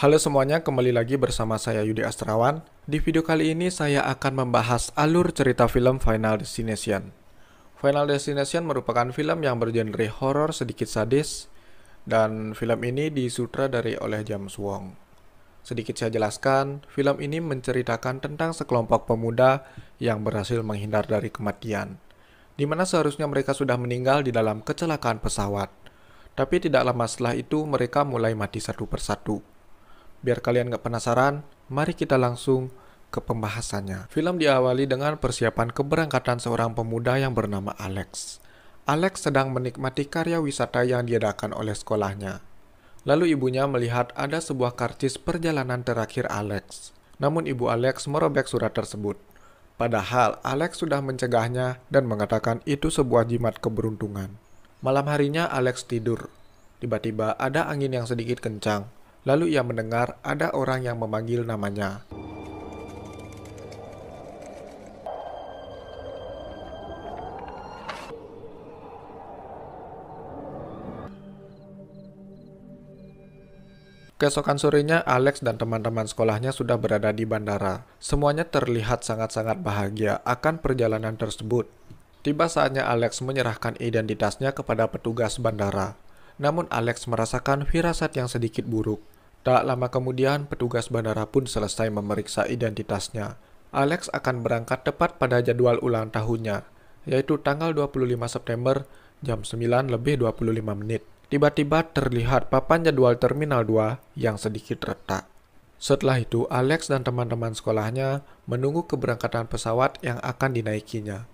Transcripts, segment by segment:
Halo semuanya, kembali lagi bersama saya Yudi Astrawan. Di video kali ini saya akan membahas alur cerita film Final Destination. Final Destination merupakan film yang bergenre horor sedikit sadis, dan film ini disutradari oleh James Wong. Sedikit saya jelaskan, film ini menceritakan tentang sekelompok pemuda yang berhasil menghindar dari kematian, di mana seharusnya mereka sudah meninggal di dalam kecelakaan pesawat. Tapi tidak lama setelah itu mereka mulai mati satu persatu. Biar kalian gak penasaran, mari kita langsung ke pembahasannya. Film diawali dengan persiapan keberangkatan seorang pemuda yang bernama Alex. Alex sedang menikmati karya wisata yang diadakan oleh sekolahnya. Lalu ibunya melihat ada sebuah karcis perjalanan terakhir Alex. Namun ibu Alex merobek surat tersebut. Padahal Alex sudah mencegahnya dan mengatakan itu sebuah jimat keberuntungan. Malam harinya Alex tidur. Tiba-tiba ada angin yang sedikit kencang. Lalu ia mendengar ada orang yang memanggil namanya. Keesokan sorenya, Alex dan teman-teman sekolahnya sudah berada di bandara. Semuanya terlihat sangat-sangat bahagia akan perjalanan tersebut. Tiba saatnya Alex menyerahkan identitasnya kepada petugas bandara. Namun Alex merasakan firasat yang sedikit buruk. Tak lama kemudian, petugas bandara pun selesai memeriksa identitasnya. Alex akan berangkat tepat pada jadwal ulang tahunnya, yaitu tanggal 25 September jam 9:25. Tiba-tiba terlihat papan jadwal Terminal 2 yang sedikit retak. Setelah itu, Alex dan teman-teman sekolahnya menunggu keberangkatan pesawat yang akan dinaikinya.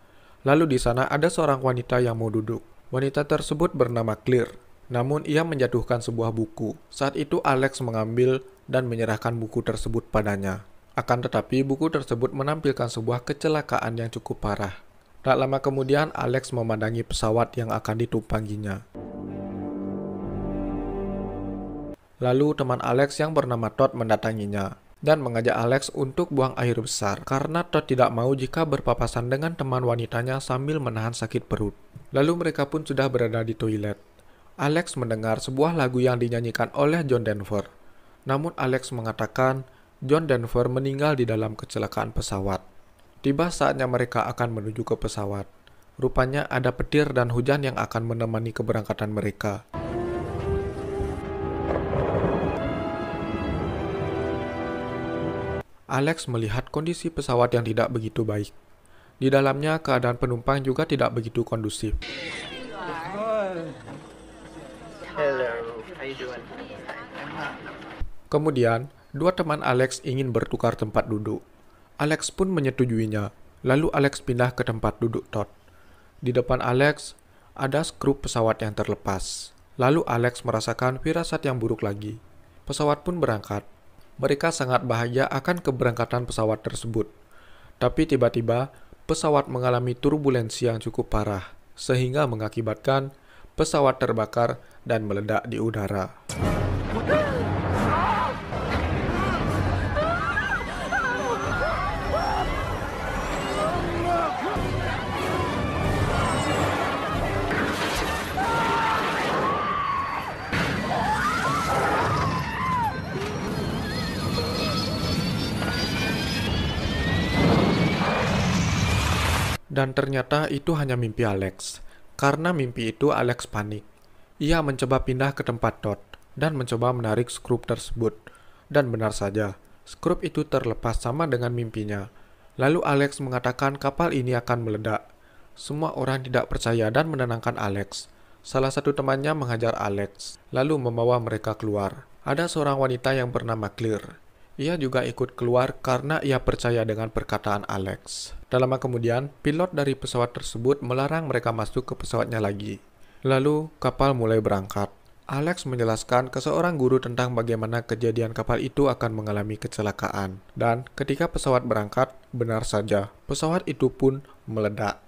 Lalu di sana ada seorang wanita yang mau duduk. Wanita tersebut bernama Claire. Namun ia menjatuhkan sebuah buku. Saat itu Alex mengambil dan menyerahkan buku tersebut padanya. Akan tetapi buku tersebut menampilkan sebuah kecelakaan yang cukup parah. Tak lama kemudian Alex memandangi pesawat yang akan ditumpanginya. Lalu teman Alex yang bernama Todd mendatanginya dan mengajak Alex untuk buang air besar karena Todd tidak mau jika berpapasan dengan teman wanitanya sambil menahan sakit perut. Lalu mereka pun sudah berada di toilet. Alex mendengar sebuah lagu yang dinyanyikan oleh John Denver. Namun Alex mengatakan John Denver meninggal di dalam kecelakaan pesawat. Tiba saatnya mereka akan menuju ke pesawat. Rupanya ada petir dan hujan yang akan menemani keberangkatan mereka. Alex melihat kondisi pesawat yang tidak begitu baik. Di dalamnya keadaan penumpang juga tidak begitu kondusif. Hello, how you doing? Kemudian, dua teman Alex ingin bertukar tempat duduk. Alex pun menyetujuinya. Lalu Alex pindah ke tempat duduk Todd. Di depan Alex, ada skrup pesawat yang terlepas. Lalu Alex merasakan firasat yang buruk lagi. Pesawat pun berangkat. Mereka sangat bahagia akan keberangkatan pesawat tersebut. Tapi tiba-tiba, pesawat mengalami turbulensi yang cukup parah, sehingga mengakibatkan pesawat terbakar dan meledak di udara. Dan ternyata itu hanya mimpi Alex. Karena mimpi itu Alex panik. Ia mencoba pindah ke tempat Todd dan mencoba menarik skrup tersebut. Dan benar saja, skrup itu terlepas sama dengan mimpinya. Lalu Alex mengatakan kapal ini akan meledak. Semua orang tidak percaya dan menenangkan Alex. Salah satu temannya menghajar Alex, lalu membawa mereka keluar. Ada seorang wanita yang bernama Claire. Ia juga ikut keluar karena ia percaya dengan perkataan Alex. Tak lama kemudian, pilot dari pesawat tersebut melarang mereka masuk ke pesawatnya lagi. Lalu, kapal mulai berangkat. Alex menjelaskan ke seorang guru tentang bagaimana kejadian kapal itu akan mengalami kecelakaan. Dan ketika pesawat berangkat, benar saja, pesawat itu pun meledak.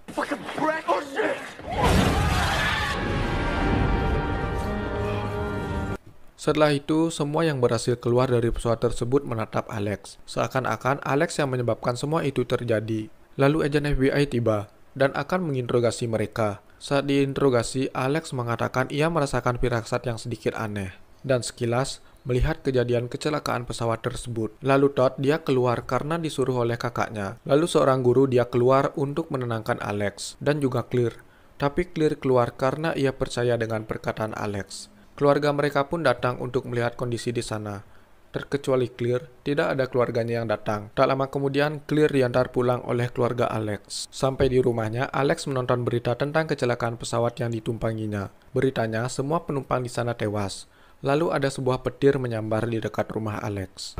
Setelah itu, semua yang berhasil keluar dari pesawat tersebut menatap Alex. Seakan-akan Alex yang menyebabkan semua itu terjadi. Lalu agen FBI tiba dan akan menginterogasi mereka. Saat diinterogasi, Alex mengatakan ia merasakan firasat yang sedikit aneh. Dan sekilas, melihat kejadian kecelakaan pesawat tersebut. Lalu Todd dia keluar karena disuruh oleh kakaknya. Lalu seorang guru dia keluar untuk menenangkan Alex dan juga Claire. Tapi Claire keluar karena ia percaya dengan perkataan Alex. Keluarga mereka pun datang untuk melihat kondisi di sana. Terkecuali Claire, tidak ada keluarganya yang datang. Tak lama kemudian, Claire diantar pulang oleh keluarga Alex. Sampai di rumahnya, Alex menonton berita tentang kecelakaan pesawat yang ditumpanginya. Beritanya, semua penumpang di sana tewas. Lalu ada sebuah petir menyambar di dekat rumah Alex.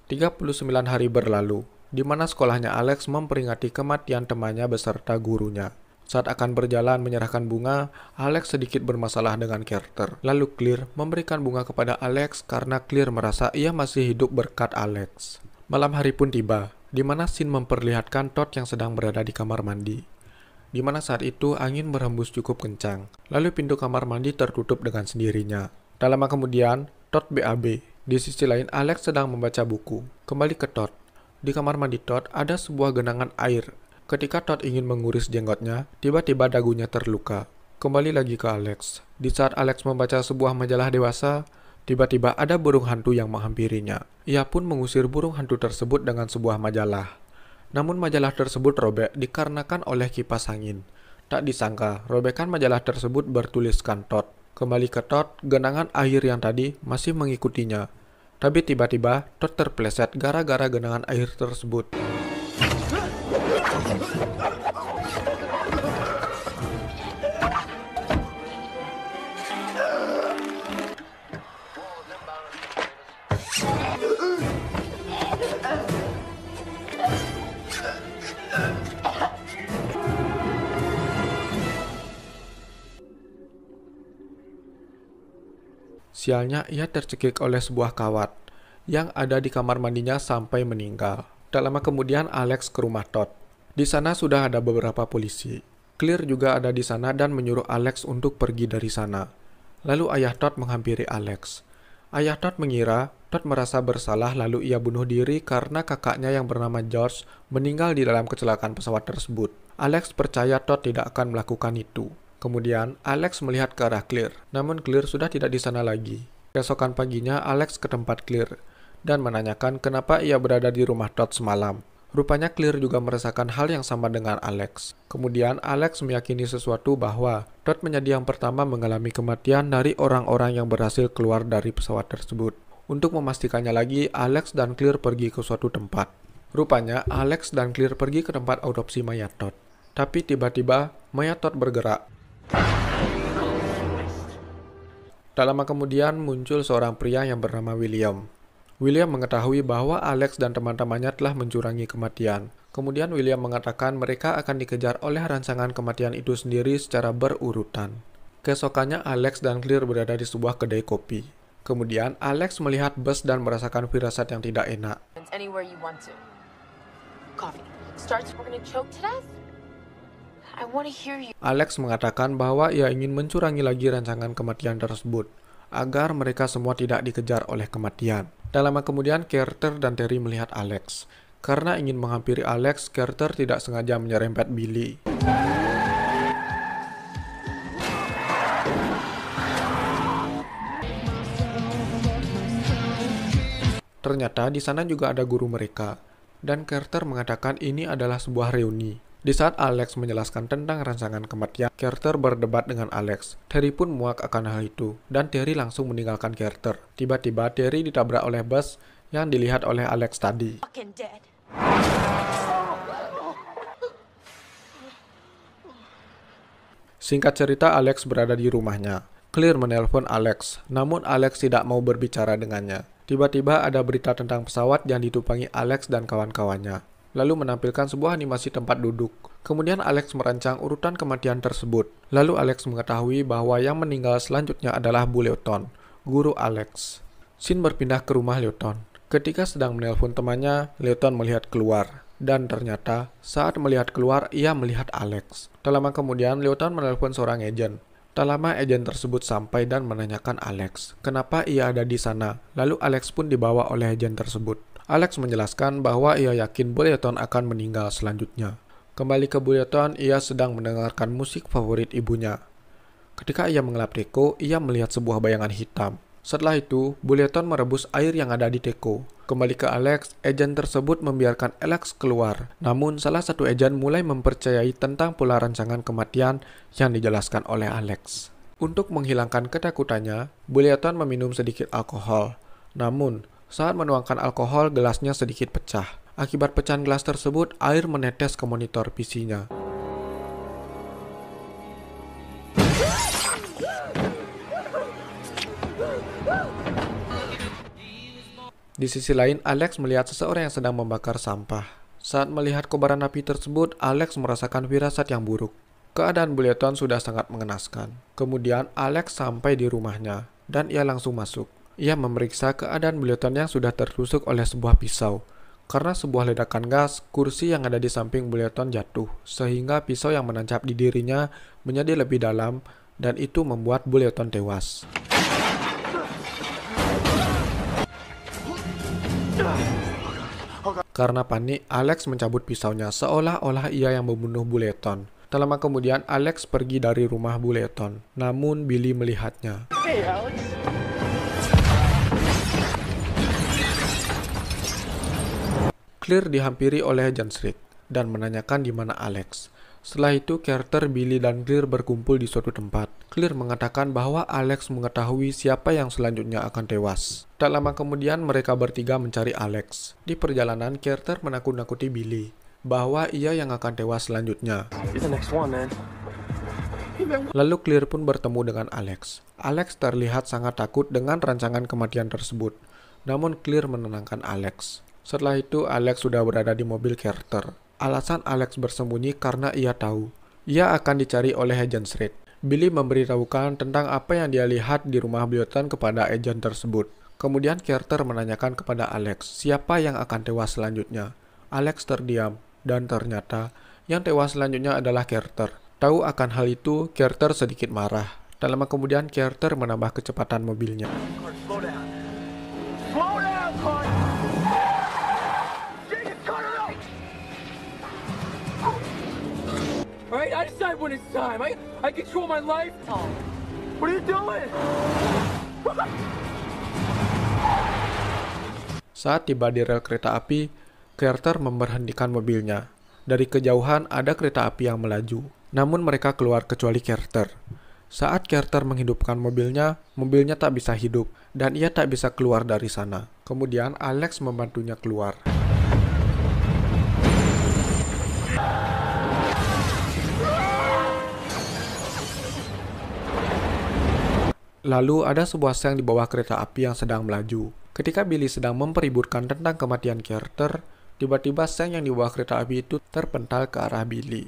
"39 hari berlalu, di mana sekolahnya Alex memperingati kematian temannya beserta gurunya. Saat akan berjalan menyerahkan bunga, Alex sedikit bermasalah dengan Carter. Lalu Claire memberikan bunga kepada Alex karena Claire merasa ia masih hidup berkat Alex. Malam hari pun tiba, di mana scene memperlihatkan Todd yang sedang berada di kamar mandi. Di mana saat itu angin berhembus cukup kencang. Lalu pintu kamar mandi tertutup dengan sendirinya. Tak lama kemudian, Todd BAB. Di sisi lain, Alex sedang membaca buku. Kembali ke Todd. Di kamar mandi Todd ada sebuah genangan air. Ketika Todd ingin menguris jenggotnya, tiba-tiba dagunya terluka. Kembali lagi ke Alex. Di saat Alex membaca sebuah majalah dewasa, tiba-tiba ada burung hantu yang menghampirinya. Ia pun mengusir burung hantu tersebut dengan sebuah majalah. Namun majalah tersebut robek dikarenakan oleh kipas angin. Tak disangka, robekan majalah tersebut bertuliskan Todd. Kembali ke Todd, genangan air yang tadi masih mengikutinya. Tapi tiba-tiba Todd terpeleset gara-gara genangan air tersebut. Sialnya, ia tercekik oleh sebuah kawat yang ada di kamar mandinya sampai meninggal. Tak lama kemudian Alex ke rumah Todd. Di sana sudah ada beberapa polisi. Claire juga ada di sana dan menyuruh Alex untuk pergi dari sana. Lalu ayah Todd menghampiri Alex. Ayah Todd mengira Todd merasa bersalah lalu ia bunuh diri karena kakaknya yang bernama George meninggal di dalam kecelakaan pesawat tersebut. Alex percaya Todd tidak akan melakukan itu. Kemudian, Alex melihat ke arah Claire, namun Claire sudah tidak di sana lagi. Keesokan paginya, Alex ke tempat Claire dan menanyakan kenapa ia berada di rumah Todd semalam. Rupanya Claire juga merasakan hal yang sama dengan Alex. Kemudian, Alex meyakini sesuatu bahwa Todd menjadi yang pertama mengalami kematian dari orang-orang yang berhasil keluar dari pesawat tersebut. Untuk memastikannya lagi, Alex dan Claire pergi ke suatu tempat. Rupanya, Alex dan Claire pergi ke tempat autopsi mayat Todd. Tapi tiba-tiba, mayat Todd bergerak. Tak lama kemudian muncul seorang pria yang bernama William. William mengetahui bahwa Alex dan teman-temannya telah mencurangi kematian. Kemudian William mengatakan mereka akan dikejar oleh rancangan kematian itu sendiri secara berurutan. Keesokannya Alex dan Claire berada di sebuah kedai kopi. Kemudian Alex melihat bus dan merasakan firasat yang tidak enak. Anywhere you want to. Coffee. Starts we're gonna choke to death? I want to hear you. Alex mengatakan bahwa ia ingin mencurangi lagi rancangan kematian tersebut, agar mereka semua tidak dikejar oleh kematian. Tak lama kemudian, Carter dan Terry melihat Alex. Karena ingin menghampiri Alex, Carter tidak sengaja menyerempet Billy. Ternyata di sana juga ada guru mereka, dan Carter mengatakan ini adalah sebuah reuni. Di saat Alex menjelaskan tentang rancangan kematian, Carter berdebat dengan Alex. Terry pun muak akan hal itu, dan Terry langsung meninggalkan Carter. Tiba-tiba Terry ditabrak oleh bus yang dilihat oleh Alex tadi. Singkat cerita, Alex berada di rumahnya. Claire menelpon Alex, namun Alex tidak mau berbicara dengannya. Tiba-tiba ada berita tentang pesawat yang ditumpangi Alex dan kawan-kawannya. Lalu menampilkan sebuah animasi tempat duduk. Kemudian Alex merancang urutan kematian tersebut. Lalu Alex mengetahui bahwa yang meninggal selanjutnya adalah Bu Lewton, guru Alex. Scene berpindah ke rumah Lewton. Ketika sedang menelpon temannya, Lewton melihat keluar. Dan ternyata, saat melihat keluar, ia melihat Alex. Tak lama kemudian, Lewton menelpon seorang agen. Tak lama agen tersebut sampai dan menanyakan Alex, kenapa ia ada di sana. Lalu Alex pun dibawa oleh agen tersebut. Alex menjelaskan bahwa ia yakin Bu Lewton akan meninggal selanjutnya. Kembali ke Bulleton, ia sedang mendengarkan musik favorit ibunya. Ketika ia mengelap teko, ia melihat sebuah bayangan hitam. Setelah itu, Bulleton merebus air yang ada di teko. Kembali ke Alex, agen tersebut membiarkan Alex keluar. Namun, salah satu agen mulai mempercayai tentang pola rancangan kematian yang dijelaskan oleh Alex. Untuk menghilangkan ketakutannya, Bulleton meminum sedikit alkohol. Namun, saat menuangkan alkohol, gelasnya sedikit pecah. Akibat pecahan gelas tersebut, air menetes ke monitor PC-nya. Di sisi lain, Alex melihat seseorang yang sedang membakar sampah. Saat melihat kobaran api tersebut, Alex merasakan firasat yang buruk. Keadaan Bulleton sudah sangat mengenaskan. Kemudian, Alex sampai di rumahnya, dan ia langsung masuk. Ia memeriksa keadaan Bulleton yang sudah tertusuk oleh sebuah pisau. Karena sebuah ledakan gas, kursi yang ada di samping Bulleton jatuh, sehingga pisau yang menancap di dirinya menjadi lebih dalam, dan itu membuat Bulleton tewas. Karena panik, Alex mencabut pisaunya seolah-olah ia yang membunuh Bulleton. Tak lama kemudian, Alex pergi dari rumah Bulleton. Namun, Billy melihatnya. Hey, Alex. Claire dihampiri oleh John Street dan menanyakan di mana Alex. Setelah itu, Carter, Billy, dan Claire berkumpul di suatu tempat. Claire mengatakan bahwa Alex mengetahui siapa yang selanjutnya akan tewas. Tak lama kemudian, mereka bertiga mencari Alex. Di perjalanan, Carter menakut-nakuti Billy bahwa ia yang akan tewas selanjutnya. You're the next one, man. Lalu Claire pun bertemu dengan Alex. Alex terlihat sangat takut dengan rancangan kematian tersebut. Namun Claire menenangkan Alex. Setelah itu, Alex sudah berada di mobil Carter. Alasan Alex bersembunyi karena ia tahu ia akan dicari oleh agen Street. Billy memberitahukan tentang apa yang dia lihat di rumah Bulleton kepada agen tersebut. Kemudian Carter menanyakan kepada Alex siapa yang akan tewas selanjutnya. Alex terdiam, dan ternyata yang tewas selanjutnya adalah Carter. Tahu akan hal itu, Carter sedikit marah. Tak lama kemudian, Carter menambah kecepatan mobilnya. Slow down. Slow down, Carter. Alright, I decide when it's time. I control my life. What are you doing? Saat tiba di rel kereta api, Carter memberhentikan mobilnya. Dari kejauhan ada kereta api yang melaju. Namun mereka keluar kecuali Carter. Saat Carter menghidupkan mobilnya tak bisa hidup dan ia tak bisa keluar dari sana. Kemudian Alex membantunya keluar. Lalu ada sebuah seng di bawah kereta api yang sedang melaju. Ketika Billy sedang mempeributkan tentang kematian Carter, tiba-tiba seng yang di bawah kereta api itu terpental ke arah Billy.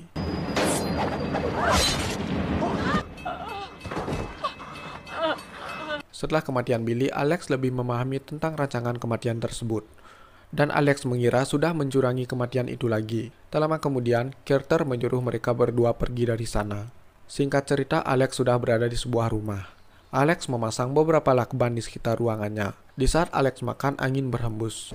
Setelah kematian Billy, Alex lebih memahami tentang rancangan kematian tersebut. Dan Alex mengira sudah mencurangi kematian itu lagi. Tak lama kemudian, Carter menyuruh mereka berdua pergi dari sana. Singkat cerita, Alex sudah berada di sebuah rumah. Alex memasang beberapa lakban di sekitar ruangannya. Di saat Alex makan, angin berhembus.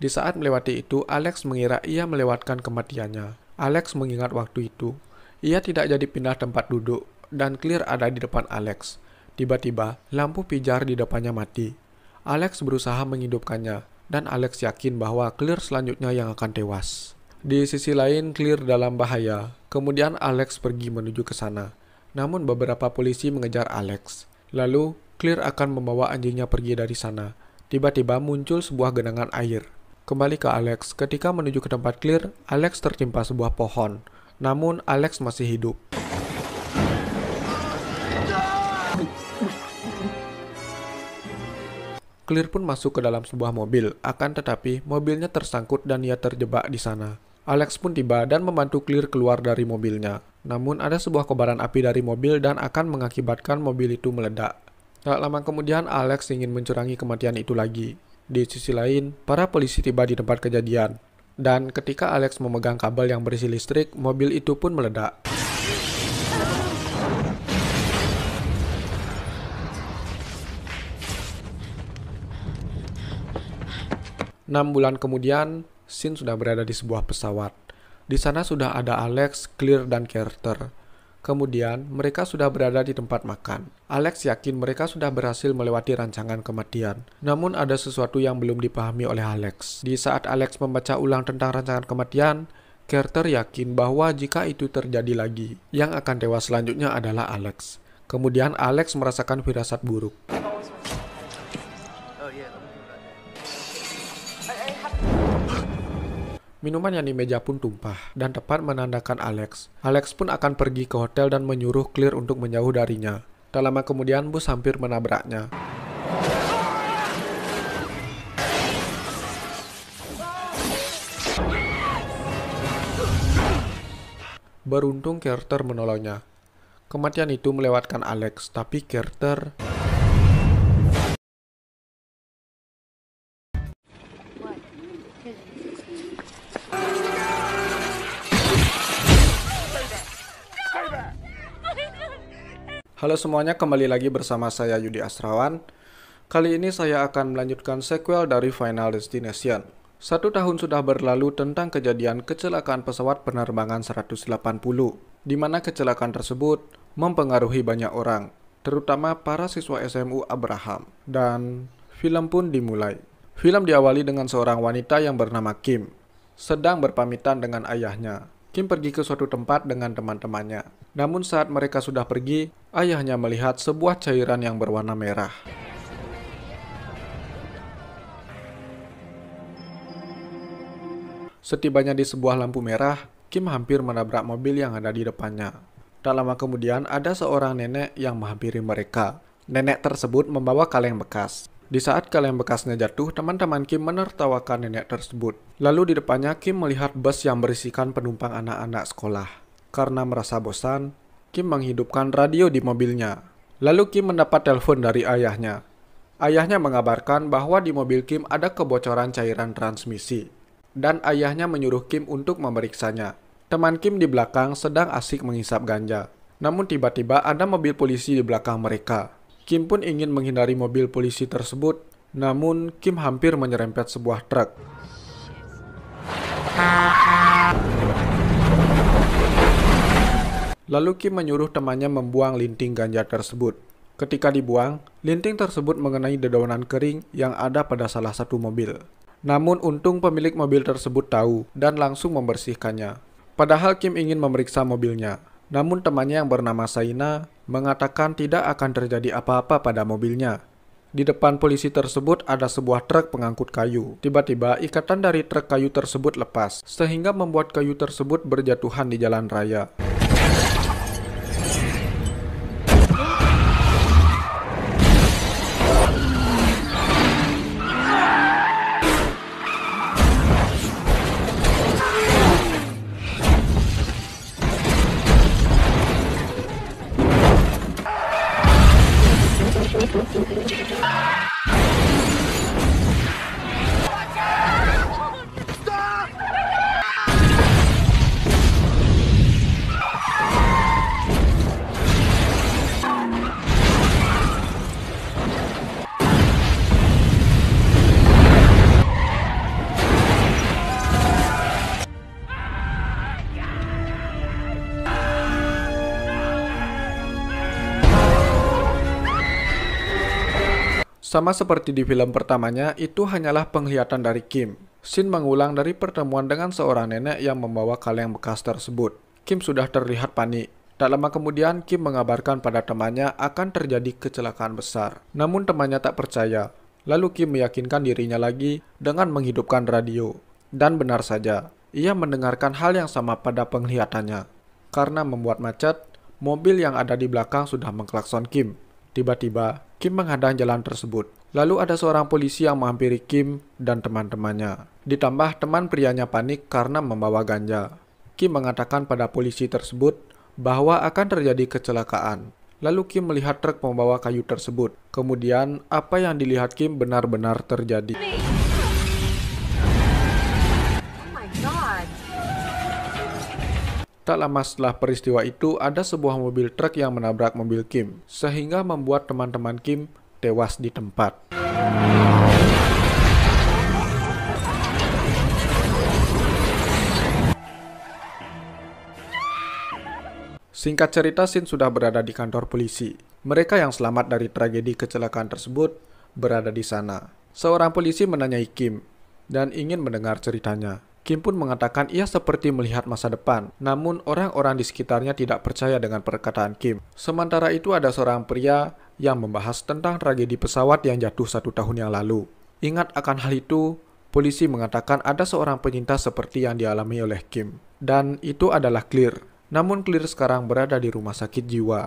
Di saat melewati itu, Alex mengira ia melewatkan kematiannya. Alex mengingat waktu itu. Ia tidak jadi pindah tempat duduk, dan Claire ada di depan Alex. Tiba-tiba, lampu pijar di depannya mati. Alex berusaha menghidupkannya, dan Alex yakin bahwa Claire selanjutnya yang akan tewas. Di sisi lain, Claire dalam bahaya. Kemudian Alex pergi menuju ke sana. Namun beberapa polisi mengejar Alex. Lalu, Claire akan membawa anjingnya pergi dari sana. Tiba-tiba muncul sebuah genangan air. Kembali ke Alex, ketika menuju ke tempat Claire, Alex tertimpa sebuah pohon. Namun, Alex masih hidup. Claire pun masuk ke dalam sebuah mobil, akan tetapi mobilnya tersangkut dan ia terjebak di sana. Alex pun tiba dan membantu Claire keluar dari mobilnya. Namun ada sebuah kobaran api dari mobil dan akan mengakibatkan mobil itu meledak. Tak lama kemudian Alex ingin mencurangi kematian itu lagi. Di sisi lain, para polisi tiba di tempat kejadian. Dan ketika Alex memegang kabel yang berisi listrik, mobil itu pun meledak. 6 bulan kemudian, Shin sudah berada di sebuah pesawat. Di sana sudah ada Alex, Clear, dan Carter. Kemudian, mereka sudah berada di tempat makan. Alex yakin mereka sudah berhasil melewati rancangan kematian. Namun ada sesuatu yang belum dipahami oleh Alex. Di saat Alex membaca ulang tentang rancangan kematian, Carter yakin bahwa jika itu terjadi lagi, yang akan tewas selanjutnya adalah Alex. Kemudian Alex merasakan firasat buruk. Minuman yang di meja pun tumpah, dan tepat menandakan Alex. Alex pun akan pergi ke hotel dan menyuruh Clear untuk menjauh darinya. Tak lama kemudian, bus hampir menabraknya. Beruntung Carter menolongnya. Kematian itu melewatkan Alex, tapi Carter... Halo semuanya, kembali lagi bersama saya Yudi Astrawan. Kali ini saya akan melanjutkan sequel dari Final Destination. 1 tahun sudah berlalu tentang kejadian kecelakaan pesawat penerbangan 180, di mana kecelakaan tersebut mempengaruhi banyak orang, terutama para siswa SMU Abraham. Dan film pun dimulai. Film diawali dengan seorang wanita yang bernama Kim, sedang berpamitan dengan ayahnya. Kim pergi ke suatu tempat dengan teman-temannya. Namun saat mereka sudah pergi, ayahnya melihat sebuah cairan yang berwarna merah. Setibanya di sebuah lampu merah, Kim hampir menabrak mobil yang ada di depannya. Tak lama kemudian, ada seorang nenek yang menghampiri mereka. Nenek tersebut membawa kaleng bekas. Di saat kaleng bekasnya jatuh, teman-teman Kim menertawakan nenek tersebut. Lalu di depannya, Kim melihat bus yang berisikan penumpang anak-anak sekolah. Karena merasa bosan, Kim menghidupkan radio di mobilnya. Lalu Kim mendapat telepon dari ayahnya. Ayahnya mengabarkan bahwa di mobil Kim ada kebocoran cairan transmisi. Dan ayahnya menyuruh Kim untuk memeriksanya. Teman Kim di belakang sedang asik menghisap ganja. Namun tiba-tiba ada mobil polisi di belakang mereka. Kim pun ingin menghindari mobil polisi tersebut, namun Kim hampir menyerempet sebuah truk. Lalu Kim menyuruh temannya membuang linting ganja tersebut. Ketika dibuang, linting tersebut mengenai dedaunan kering yang ada pada salah satu mobil. Namun untung pemilik mobil tersebut tahu dan langsung membersihkannya. Padahal Kim ingin memeriksa mobilnya. Namun temannya yang bernama Saina mengatakan tidak akan terjadi apa-apa pada mobilnya. Di depan polisi tersebut ada sebuah truk pengangkut kayu. Tiba-tiba ikatan dari truk kayu tersebut lepas, sehingga membuat kayu tersebut berjatuhan di jalan raya. Sama seperti di film pertamanya, itu hanyalah penglihatan dari Kim. Shin mengulang dari pertemuan dengan seorang nenek yang membawa kaleng bekas tersebut. Kim sudah terlihat panik. Tak lama kemudian, Kim mengabarkan pada temannya akan terjadi kecelakaan besar. Namun temannya tak percaya. Lalu Kim meyakinkan dirinya lagi dengan menghidupkan radio. Dan benar saja, ia mendengarkan hal yang sama pada penglihatannya. Karena membuat macet, mobil yang ada di belakang sudah mengklakson Kim. Tiba-tiba, Kim menghadang jalan tersebut. Lalu ada seorang polisi yang menghampiri Kim dan teman-temannya. Ditambah teman prianya panik karena membawa ganja. Kim mengatakan pada polisi tersebut bahwa akan terjadi kecelakaan. Lalu Kim melihat truk membawa kayu tersebut. Kemudian, apa yang dilihat Kim benar-benar terjadi. Tak lama setelah peristiwa itu, ada sebuah mobil truk yang menabrak mobil Kim, sehingga membuat teman-teman Kim tewas di tempat. Singkat cerita, Shin sudah berada di kantor polisi. Mereka yang selamat dari tragedi kecelakaan tersebut berada di sana. Seorang polisi menanyai Kim dan ingin mendengar ceritanya. Kim pun mengatakan ia seperti melihat masa depan, namun orang-orang di sekitarnya tidak percaya dengan perkataan Kim. Sementara itu ada seorang pria yang membahas tentang tragedi pesawat yang jatuh 1 tahun yang lalu. Ingat akan hal itu, polisi mengatakan ada seorang penyintas seperti yang dialami oleh Kim. Dan itu adalah Clear. Namun Clear sekarang berada di rumah sakit jiwa.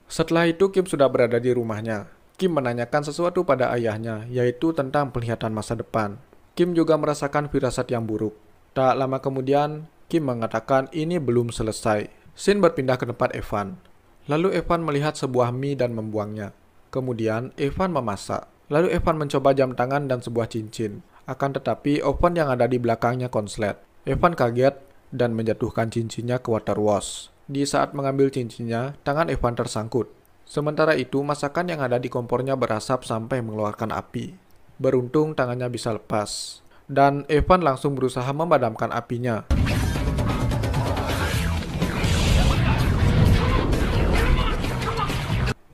Setelah itu Kim sudah berada di rumahnya. Kim menanyakan sesuatu pada ayahnya, yaitu tentang penglihatan masa depan. Kim juga merasakan firasat yang buruk. Tak lama kemudian, Kim mengatakan ini belum selesai. Shin berpindah ke tempat Evan. Lalu Evan melihat sebuah mie dan membuangnya. Kemudian Evan memasak. Lalu Evan mencoba jam tangan dan sebuah cincin. Akan tetapi oven yang ada di belakangnya konslet. Evan kaget dan menjatuhkan cincinnya ke water wash. Di saat mengambil cincinnya, tangan Evan tersangkut. Sementara itu, masakan yang ada di kompornya berasap sampai mengeluarkan api. Beruntung tangannya bisa lepas. Dan Evan langsung berusaha memadamkan apinya.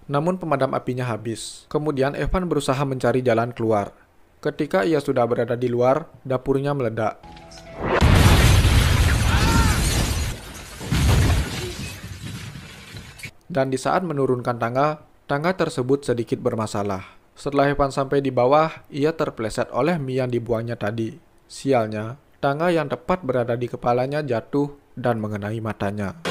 Namun pemadam apinya habis. Kemudian Evan berusaha mencari jalan keluar. Ketika ia sudah berada di luar, dapurnya meledak. Dan di saat menurunkan tangga tersebut sedikit bermasalah. Setelah Evan sampai di bawah, ia terpeleset oleh mie yang dibuangnya tadi. Sialnya, tangga yang tepat berada di kepalanya jatuh dan mengenai matanya.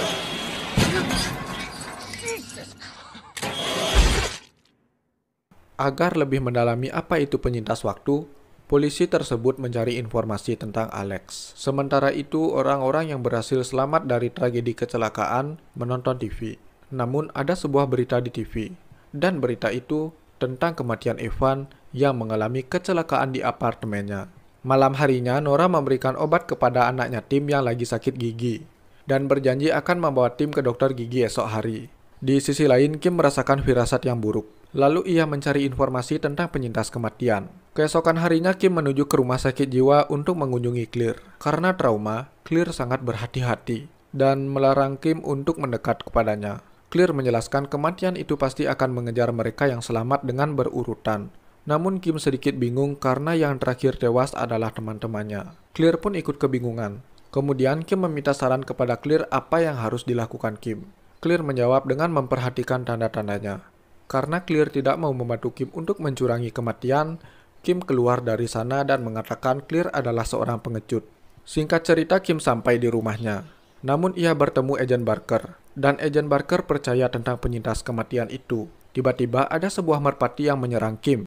Agar lebih mendalami apa itu penyintas waktu, polisi tersebut mencari informasi tentang Alex. Sementara itu, orang-orang yang berhasil selamat dari tragedi kecelakaan menonton TV. Namun ada sebuah berita di TV, dan berita itu tentang kematian Evan yang mengalami kecelakaan di apartemennya. Malam harinya, Nora memberikan obat kepada anaknya Tim yang lagi sakit gigi, dan berjanji akan membawa Tim ke dokter gigi esok hari. Di sisi lain, Kim merasakan firasat yang buruk. Lalu ia mencari informasi tentang penyintas kematian. Keesokan harinya, Kim menuju ke rumah sakit jiwa untuk mengunjungi Clear. Karena trauma, Clear sangat berhati-hati dan melarang Kim untuk mendekat kepadanya. Clear menjelaskan kematian itu pasti akan mengejar mereka yang selamat dengan berurutan. Namun Kim sedikit bingung karena yang terakhir tewas adalah teman-temannya. Clear pun ikut kebingungan. Kemudian Kim meminta saran kepada Clear apa yang harus dilakukan Kim. Clear menjawab dengan memperhatikan tanda-tandanya. Karena Clear tidak mau membantu Kim untuk mencurangi kematian, Kim keluar dari sana dan mengatakan Clear adalah seorang pengecut. Singkat cerita, Kim sampai di rumahnya. Namun ia bertemu Agent Barker, dan Agent Barker percaya tentang penyintas kematian itu. Tiba-tiba ada sebuah merpati yang menyerang Kim.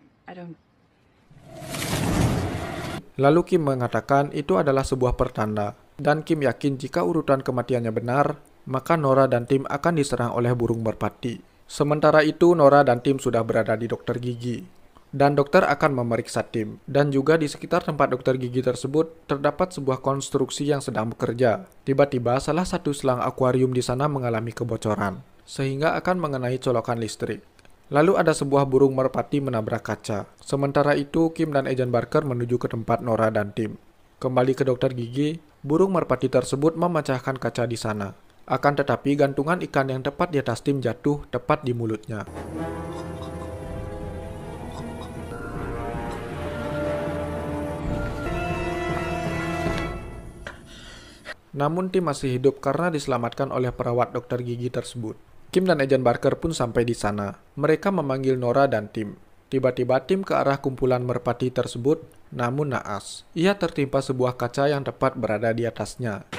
Lalu Kim mengatakan itu adalah sebuah pertanda, dan Kim yakin jika urutan kematiannya benar, maka Nora dan Tim akan diserang oleh burung merpati. Sementara itu, Nora dan Tim sudah berada di dokter gigi, dan dokter akan memeriksa Tim. Dan juga di sekitar tempat dokter gigi tersebut, terdapat sebuah konstruksi yang sedang bekerja. Tiba-tiba, salah satu selang akuarium di sana mengalami kebocoran, sehingga akan mengenai colokan listrik. Lalu ada sebuah burung merpati menabrak kaca. Sementara itu, Kim dan Agent Barker menuju ke tempat Nora dan Tim. Kembali ke dokter gigi, burung merpati tersebut memecahkan kaca di sana. Akan tetapi, gantungan ikan yang tepat di atas Tim jatuh tepat di mulutnya. Namun Tim masih hidup karena diselamatkan oleh perawat dokter gigi tersebut. Kim dan Agent Barker pun sampai di sana. Mereka memanggil Nora dan Tim. Tiba-tiba Tim ke arah kumpulan merpati tersebut, namun naas. Ia tertimpa sebuah kaca yang tepat berada di atasnya.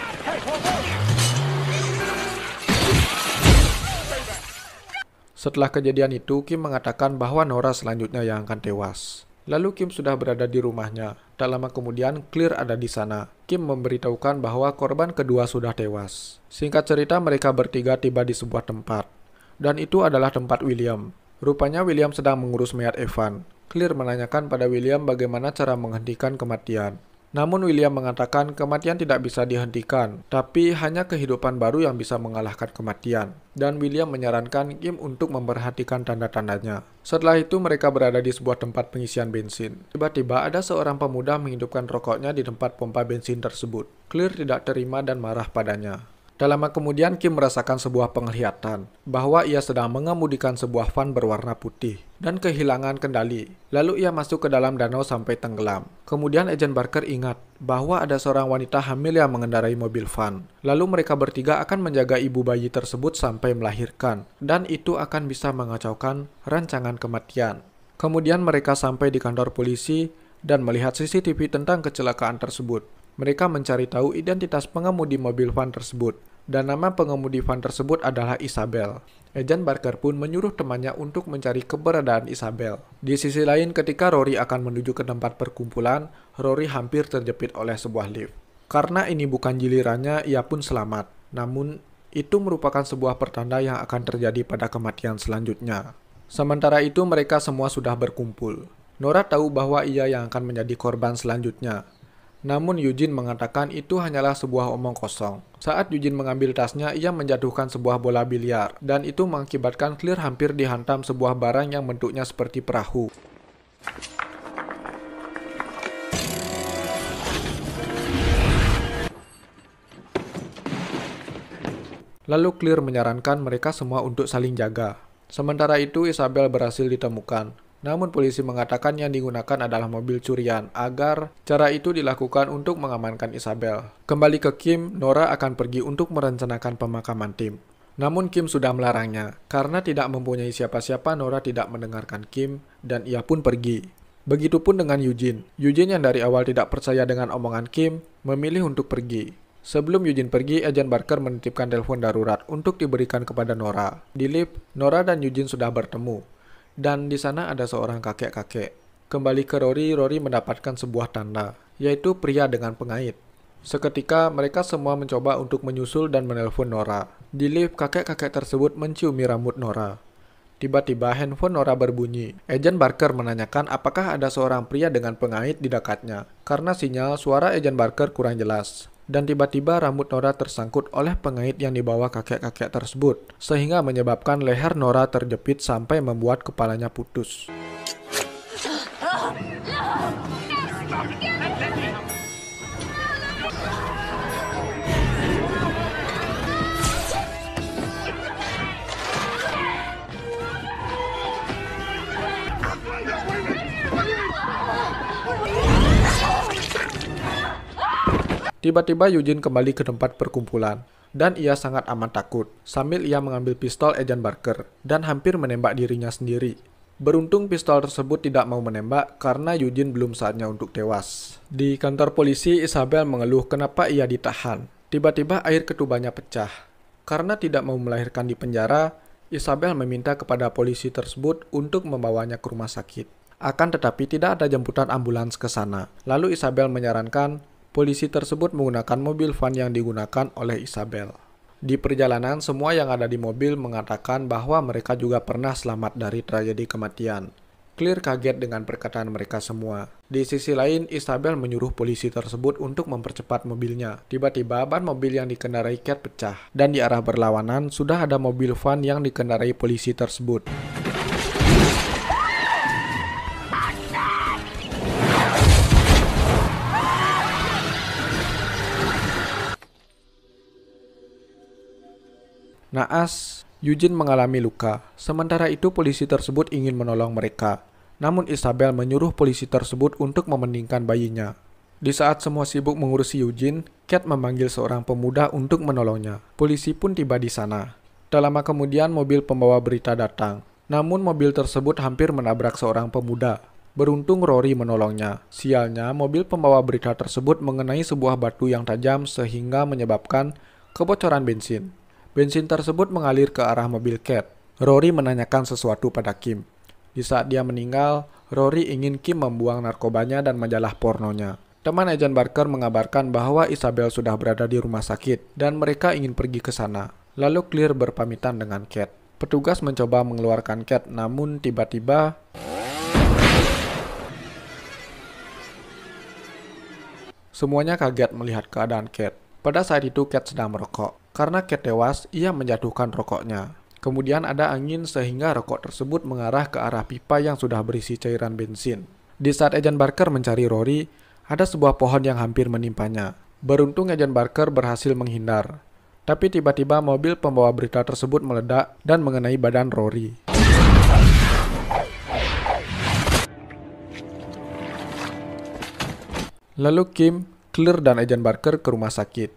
Setelah kejadian itu, Kim mengatakan bahwa Nora selanjutnya yang akan tewas. Lalu Kim sudah berada di rumahnya. Tak lama kemudian, Clear ada di sana. Kim memberitahukan bahwa korban kedua sudah tewas. Singkat cerita, mereka bertiga tiba di sebuah tempat. Dan itu adalah tempat William. Rupanya William sedang mengurus mayat Evan. Clear menanyakan pada William bagaimana cara menghentikan kematian. Namun William mengatakan kematian tidak bisa dihentikan, tapi hanya kehidupan baru yang bisa mengalahkan kematian. Dan William menyarankan Kim untuk memperhatikan tanda-tandanya. Setelah itu mereka berada di sebuah tempat pengisian bensin. Tiba-tiba ada seorang pemuda menghidupkan rokoknya di tempat pompa bensin tersebut. Clear tidak terima dan marah padanya. Tak lama kemudian Kim merasakan sebuah penglihatan bahwa ia sedang mengemudikan sebuah van berwarna putih dan kehilangan kendali. Lalu ia masuk ke dalam danau sampai tenggelam. Kemudian Agent Barker ingat bahwa ada seorang wanita hamil yang mengendarai mobil van. Lalu mereka bertiga akan menjaga ibu bayi tersebut sampai melahirkan, dan itu akan bisa mengacaukan rancangan kematian. Kemudian mereka sampai di kantor polisi dan melihat CCTV tentang kecelakaan tersebut. Mereka mencari tahu identitas pengemudi mobil van tersebut, dan nama pengemudi van tersebut adalah Isabel. Agent Barker pun menyuruh temannya untuk mencari keberadaan Isabel. Di sisi lain, ketika Rory akan menuju ke tempat perkumpulan, Rory hampir terjepit oleh sebuah lift. Karena ini bukan gilirannya, ia pun selamat. Namun, itu merupakan sebuah pertanda yang akan terjadi pada kematian selanjutnya. Sementara itu, mereka semua sudah berkumpul. Nora tahu bahwa ia yang akan menjadi korban selanjutnya. Namun Eugene mengatakan itu hanyalah sebuah omong kosong. Saat Eugene mengambil tasnya, ia menjatuhkan sebuah bola biliar, dan itu mengakibatkan Clear hampir dihantam sebuah barang yang bentuknya seperti perahu. Lalu Clear menyarankan mereka semua untuk saling jaga. Sementara itu Isabel berhasil ditemukan. Namun polisi mengatakan yang digunakan adalah mobil curian agar cara itu dilakukan untuk mengamankan Isabel. Kembali ke Kim, Nora akan pergi untuk merencanakan pemakaman Tim. Namun Kim sudah melarangnya. Karena tidak mempunyai siapa-siapa, Nora tidak mendengarkan Kim dan ia pun pergi. Begitupun dengan Eugene. Eugene yang dari awal tidak percaya dengan omongan Kim, memilih untuk pergi. Sebelum Eugene pergi, Agent Barker menitipkan telepon darurat untuk diberikan kepada Nora. Di lift, Nora dan Eugene sudah bertemu. Dan di sana ada seorang kakek-kakek. Kembali ke Rory, Rory mendapatkan sebuah tanda, yaitu pria dengan pengait. Seketika mereka semua mencoba untuk menyusul dan menelpon Nora. Di lift, kakek-kakek tersebut menciumi rambut Nora. Tiba-tiba handphone Nora berbunyi. Agent Barker menanyakan apakah ada seorang pria dengan pengait di dekatnya. Karena sinyal suara Agent Barker kurang jelas. Dan tiba-tiba rambut Nora tersangkut oleh pengait yang dibawa kakek-kakek tersebut, sehingga menyebabkan leher Nora terjepit sampai membuat kepalanya putus. Tiba-tiba Eugene kembali ke tempat perkumpulan, dan ia sangat amat takut, sambil ia mengambil pistol Agent Barker, dan hampir menembak dirinya sendiri. Beruntung pistol tersebut tidak mau menembak, karena Eugene belum saatnya untuk tewas. Di kantor polisi, Isabel mengeluh kenapa ia ditahan. Tiba-tiba air ketubannya pecah. Karena tidak mau melahirkan di penjara, Isabel meminta kepada polisi tersebut untuk membawanya ke rumah sakit. Akan tetapi tidak ada jemputan ambulans ke sana. Lalu Isabel menyarankan polisi tersebut menggunakan mobil van yang digunakan oleh Isabel. Di perjalanan, semua yang ada di mobil mengatakan bahwa mereka juga pernah selamat dari tragedi kematian. Clear kaget dengan perkataan mereka semua. Di sisi lain, Isabel menyuruh polisi tersebut untuk mempercepat mobilnya. Tiba-tiba ban mobil yang dikendarai Cat pecah, dan di arah berlawanan sudah ada mobil van yang dikendarai polisi tersebut. Naas, Eugene mengalami luka. Sementara itu polisi tersebut ingin menolong mereka. Namun Isabel menyuruh polisi tersebut untuk memeningkan bayinya. Di saat semua sibuk mengurusi Eugene, Cat memanggil seorang pemuda untuk menolongnya. Polisi pun tiba di sana. Tak lama kemudian mobil pembawa berita datang. Namun mobil tersebut hampir menabrak seorang pemuda. Beruntung Rory menolongnya. Sialnya, mobil pembawa berita tersebut mengenai sebuah batu yang tajam sehingga menyebabkan kebocoran bensin. Bensin tersebut mengalir ke arah mobil Cat. Rory menanyakan sesuatu pada Kim. Di saat dia meninggal, Rory ingin Kim membuang narkobanya dan majalah pornonya. Teman Agent Barker mengabarkan bahwa Isabel sudah berada di rumah sakit dan mereka ingin pergi ke sana. Lalu Clear berpamitan dengan Cat. Petugas mencoba mengeluarkan Cat, namun tiba-tiba Semuanya kaget melihat keadaan Kate. Pada saat itu Kate sedang merokok. Karena Kate tewas, ia menjatuhkan rokoknya. Kemudian ada angin sehingga rokok tersebut mengarah ke arah pipa yang sudah berisi cairan bensin. Di saat Agent Barker mencari Rory, ada sebuah pohon yang hampir menimpanya. Beruntung Agent Barker berhasil menghindar. Tapi tiba-tiba mobil pembawa berita tersebut meledak dan mengenai badan Rory. Lalu Kim, Claire, dan Agent Barker ke rumah sakit.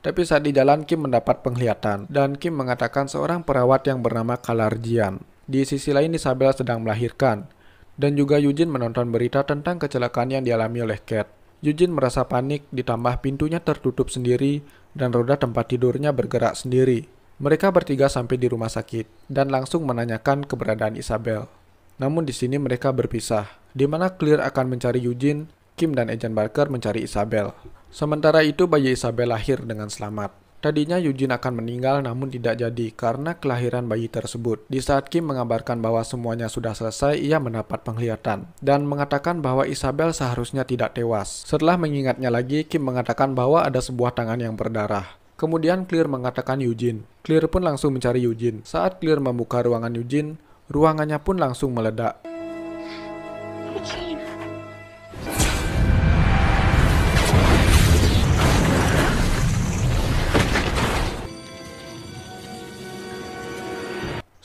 Tapi saat di jalan Kim mendapat penglihatan, dan Kim mengatakan seorang perawat yang bernama Kalarjian. Di sisi lain Isabel sedang melahirkan, dan juga Eugene menonton berita tentang kecelakaan yang dialami oleh Kate. Eugene merasa panik, ditambah pintunya tertutup sendiri, dan roda tempat tidurnya bergerak sendiri. Mereka bertiga sampai di rumah sakit, dan langsung menanyakan keberadaan Isabel. Namun di sini mereka berpisah, di mana Claire akan mencari Eugene, Kim dan Agent Barker mencari Isabel. Sementara itu bayi Isabel lahir dengan selamat. Tadinya Eugene akan meninggal namun tidak jadi karena kelahiran bayi tersebut. Di saat Kim mengabarkan bahwa semuanya sudah selesai, ia mendapat penglihatan dan mengatakan bahwa Isabel seharusnya tidak tewas. Setelah mengingatnya lagi, Kim mengatakan bahwa ada sebuah tangan yang berdarah. Kemudian Claire mengatakan Eugene. Claire pun langsung mencari Eugene. Saat Claire membuka ruangan Eugene, ruangannya pun langsung meledak.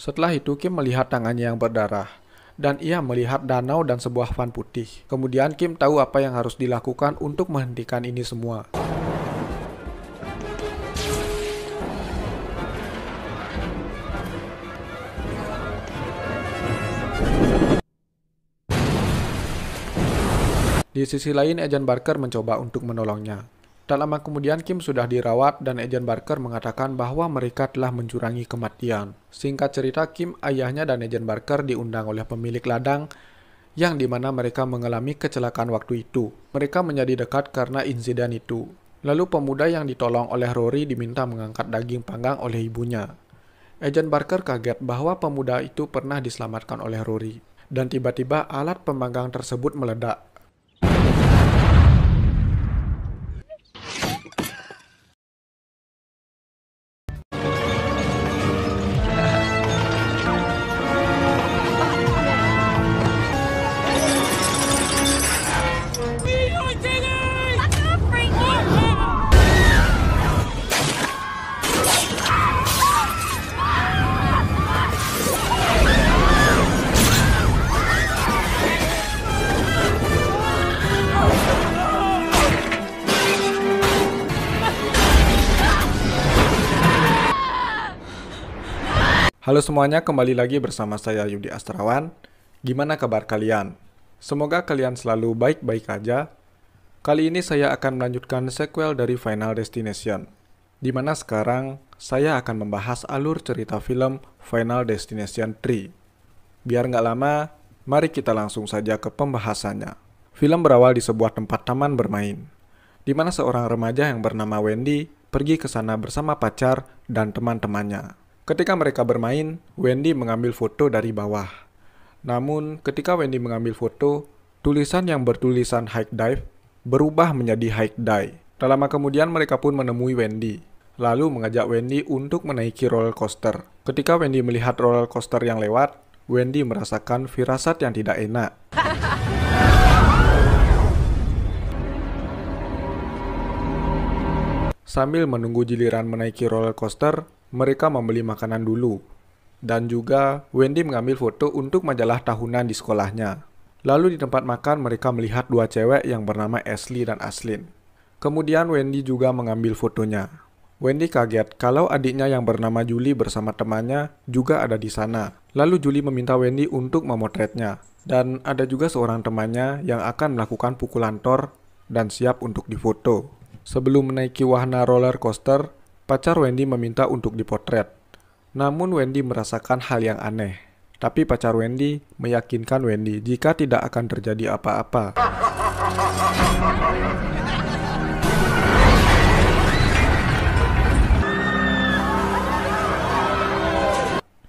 Setelah itu Kim melihat tangannya yang berdarah, dan ia melihat danau dan sebuah van putih. Kemudian Kim tahu apa yang harus dilakukan untuk menghentikan ini semua. Di sisi lain, Agent Barker mencoba untuk menolongnya. Tak lama kemudian Kim sudah dirawat dan Agent Barker mengatakan bahwa mereka telah mencurangi kematian. Singkat cerita, Kim, ayahnya dan Agent Barker diundang oleh pemilik ladang yang dimana mereka mengalami kecelakaan waktu itu. Mereka menjadi dekat karena insiden itu. Lalu pemuda yang ditolong oleh Rory diminta mengangkat daging panggang oleh ibunya. Agent Barker kaget bahwa pemuda itu pernah diselamatkan oleh Rory. Dan tiba-tiba alat pemanggang tersebut meledak. Halo semuanya, kembali lagi bersama saya Yudi Astrawan. Gimana kabar kalian? Semoga kalian selalu baik-baik aja. Kali ini saya akan melanjutkan sequel dari Final Destination, di mana sekarang saya akan membahas alur cerita film Final Destination 3. Biar nggak lama, mari kita langsung saja ke pembahasannya. Film berawal di sebuah tempat taman bermain, di mana seorang remaja yang bernama Wendy pergi ke sana bersama pacar dan teman-temannya. Ketika mereka bermain, Wendy mengambil foto dari bawah. Namun, ketika Wendy mengambil foto, tulisan yang bertulisan high dive berubah menjadi high die. Tak lama kemudian mereka pun menemui Wendy, lalu mengajak Wendy untuk menaiki roller coaster. Ketika Wendy melihat roller coaster yang lewat, Wendy merasakan firasat yang tidak enak. Sambil menunggu giliran menaiki roller coaster, mereka membeli makanan dulu. Dan juga, Wendy mengambil foto untuk majalah tahunan di sekolahnya. Lalu di tempat makan mereka melihat dua cewek yang bernama Ashley dan Ashlyn. Kemudian Wendy juga mengambil fotonya. Wendy kaget kalau adiknya yang bernama Julie bersama temannya juga ada di sana. Lalu Julie meminta Wendy untuk memotretnya. Dan ada juga seorang temannya yang akan melakukan pukulan Thor dan siap untuk difoto. Sebelum menaiki wahana roller coaster, pacar Wendy meminta untuk dipotret. Namun Wendy merasakan hal yang aneh. Tapi pacar Wendy meyakinkan Wendy jika tidak akan terjadi apa-apa.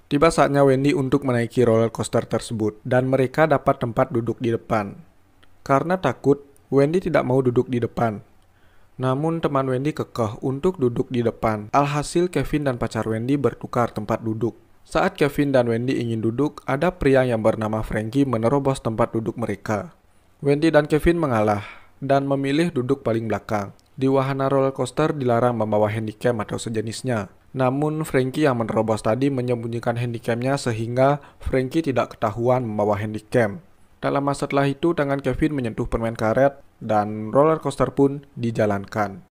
Tiba saatnya Wendy untuk menaiki roller coaster tersebut dan mereka dapat tempat duduk di depan. Karena takut, Wendy tidak mau duduk di depan. Namun teman Wendy kekeh untuk duduk di depan. Alhasil Kevin dan pacar Wendy bertukar tempat duduk. Saat Kevin dan Wendy ingin duduk, ada pria yang bernama Frankie menerobos tempat duduk mereka. Wendy dan Kevin mengalah dan memilih duduk paling belakang. Di wahana roller coaster dilarang membawa handycam atau sejenisnya. Namun Frankie yang menerobos tadi menyembunyikan handycamnya sehingga Frankie tidak ketahuan membawa handycam. Tak lama setelah itu, tangan Kevin menyentuh permen karet dan roller coaster pun dijalankan.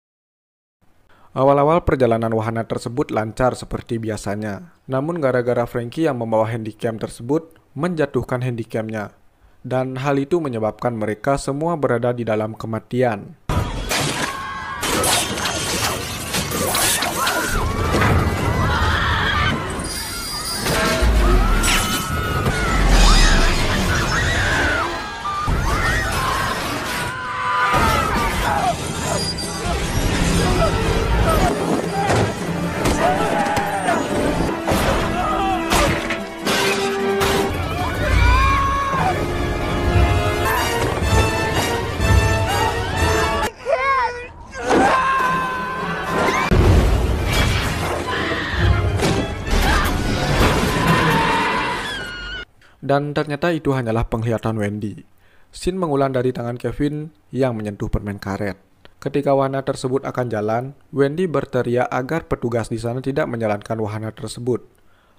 Awal-awal perjalanan wahana tersebut lancar seperti biasanya. Namun gara-gara Frankie yang membawa handycam tersebut menjatuhkan handycamnya. Dan hal itu menyebabkan mereka semua berada di dalam kematian. Dan ternyata itu hanyalah penglihatan Wendy. Scene mengulang dari tangan Kevin yang menyentuh permen karet. Ketika wahana tersebut akan jalan, Wendy berteriak agar petugas di sana tidak menjalankan wahana tersebut.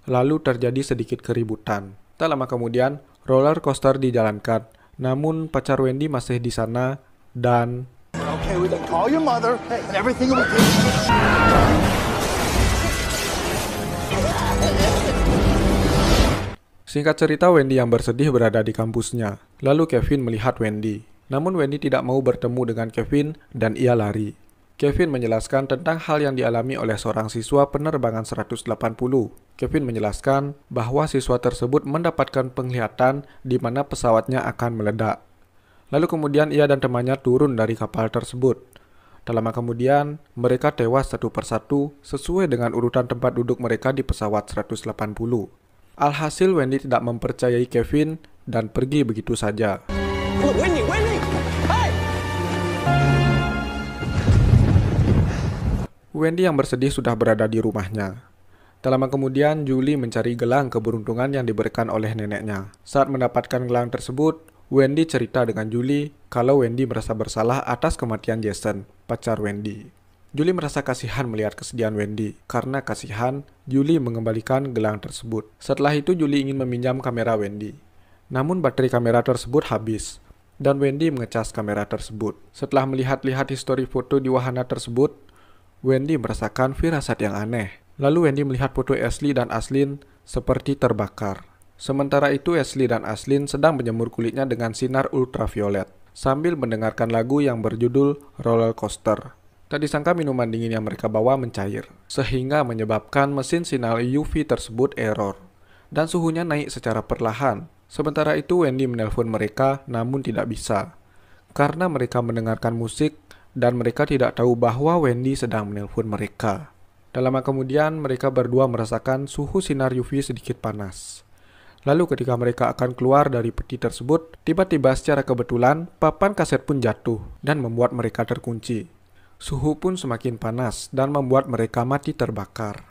Lalu terjadi sedikit keributan. Tak lama kemudian, roller coaster dijalankan. Namun pacar Wendy masih di sana dan... Okay, we can call your mother and everything will be good. Singkat cerita, Wendy yang bersedih berada di kampusnya. Lalu Kevin melihat Wendy. Namun Wendy tidak mau bertemu dengan Kevin dan ia lari. Kevin menjelaskan tentang hal yang dialami oleh seorang siswa penerbangan 180. Kevin menjelaskan bahwa siswa tersebut mendapatkan penglihatan di mana pesawatnya akan meledak. Lalu kemudian ia dan temannya turun dari kapal tersebut. Tak lama kemudian, mereka tewas satu persatu sesuai dengan urutan tempat duduk mereka di pesawat 180. Alhasil Wendy tidak mempercayai Kevin dan pergi begitu saja. Wendy! Hey! Wendy yang bersedih sudah berada di rumahnya. Tak lama kemudian, Julie mencari gelang keberuntungan yang diberikan oleh neneknya. Saat mendapatkan gelang tersebut, Wendy cerita dengan Julie kalau Wendy merasa bersalah atas kematian Jason, pacar Wendy. Julie merasa kasihan melihat kesedihan Wendy. Karena kasihan, Julie mengembalikan gelang tersebut. Setelah itu, Julie ingin meminjam kamera Wendy. Namun baterai kamera tersebut habis, dan Wendy mengecas kamera tersebut. Setelah melihat-lihat histori foto di wahana tersebut, Wendy merasakan firasat yang aneh. Lalu Wendy melihat foto Ashley dan Ashlyn seperti terbakar. Sementara itu, Ashley dan Ashlyn sedang menjemur kulitnya dengan sinar ultraviolet, sambil mendengarkan lagu yang berjudul Roller Coaster. Tak disangka minuman dingin yang mereka bawa mencair, sehingga menyebabkan mesin sinar UV tersebut error, dan suhunya naik secara perlahan. Sementara itu Wendy menelpon mereka, namun tidak bisa, karena mereka mendengarkan musik, dan mereka tidak tahu bahwa Wendy sedang menelpon mereka. Tak lama kemudian, mereka berdua merasakan suhu sinar UV sedikit panas. Lalu ketika mereka akan keluar dari peti tersebut, tiba-tiba secara kebetulan, papan kaset pun jatuh, dan membuat mereka terkunci. Suhu pun semakin panas dan membuat mereka mati terbakar.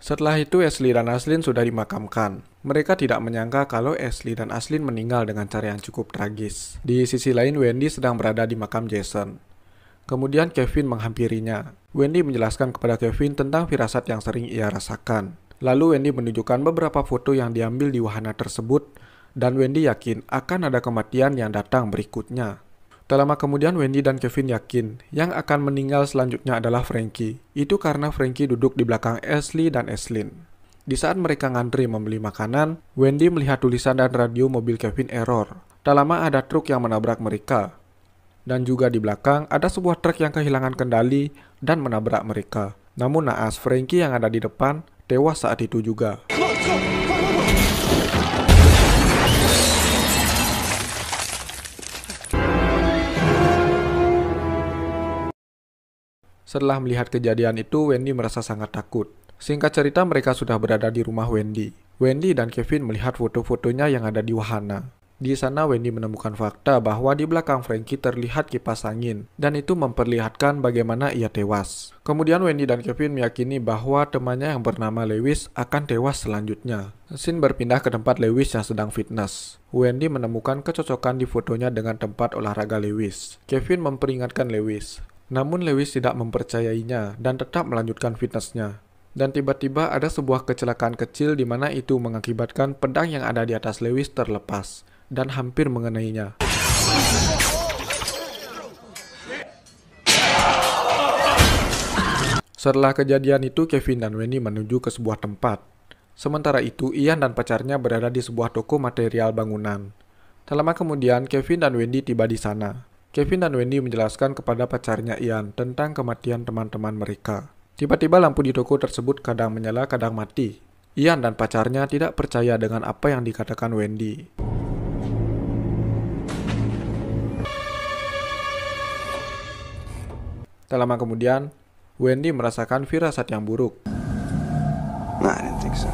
Setelah itu Ashley dan Ashlyn sudah dimakamkan. Mereka tidak menyangka kalau Ashley dan Ashlyn meninggal dengan cara yang cukup tragis. Di sisi lain, Wendy sedang berada di makam Jason. Kemudian Kevin menghampirinya. Wendy menjelaskan kepada Kevin tentang firasat yang sering ia rasakan. Lalu Wendy menunjukkan beberapa foto yang diambil di wahana tersebut, dan Wendy yakin akan ada kematian yang datang berikutnya. Tak lama kemudian Wendy dan Kevin yakin yang akan meninggal selanjutnya adalah Frankie. Itu karena Frankie duduk di belakang Ashley dan Ashlyn. Di saat mereka ngantri membeli makanan, Wendy melihat tulisan dan radio mobil Kevin error. Tak lama ada truk yang menabrak mereka. Dan juga di belakang ada sebuah truk yang kehilangan kendali dan menabrak mereka. Namun naas Frankie yang ada di depan tewas saat itu juga. Setelah melihat kejadian itu, Wendy merasa sangat takut. Singkat cerita, mereka sudah berada di rumah Wendy. Wendy dan Kevin melihat foto-fotonya yang ada di wahana. Di sana Wendy menemukan fakta bahwa di belakang Frankie terlihat kipas angin, dan itu memperlihatkan bagaimana ia tewas. Kemudian Wendy dan Kevin meyakini bahwa temannya yang bernama Lewis akan tewas selanjutnya. Scene berpindah ke tempat Lewis yang sedang fitness. Wendy menemukan kecocokan di fotonya dengan tempat olahraga Lewis. Kevin memperingatkan Lewis, namun Lewis tidak mempercayainya dan tetap melanjutkan fitnessnya. Dan tiba-tiba ada sebuah kecelakaan kecil di mana itu mengakibatkan pedang yang ada di atas Lewis terlepas dan hampir mengenainya. Setelah kejadian itu, Kevin dan Wendy menuju ke sebuah tempat. Sementara itu, Ian dan pacarnya berada di sebuah toko material bangunan. Tak lama kemudian, Kevin dan Wendy tiba di sana. Kevin dan Wendy menjelaskan kepada pacarnya Ian tentang kematian teman-teman mereka. Tiba-tiba lampu di toko tersebut kadang menyala, kadang mati. Ian dan pacarnya tidak percaya dengan apa yang dikatakan Wendy. Tak lama kemudian, Wendy merasakan firasat yang buruk. Nah, I didn't think so.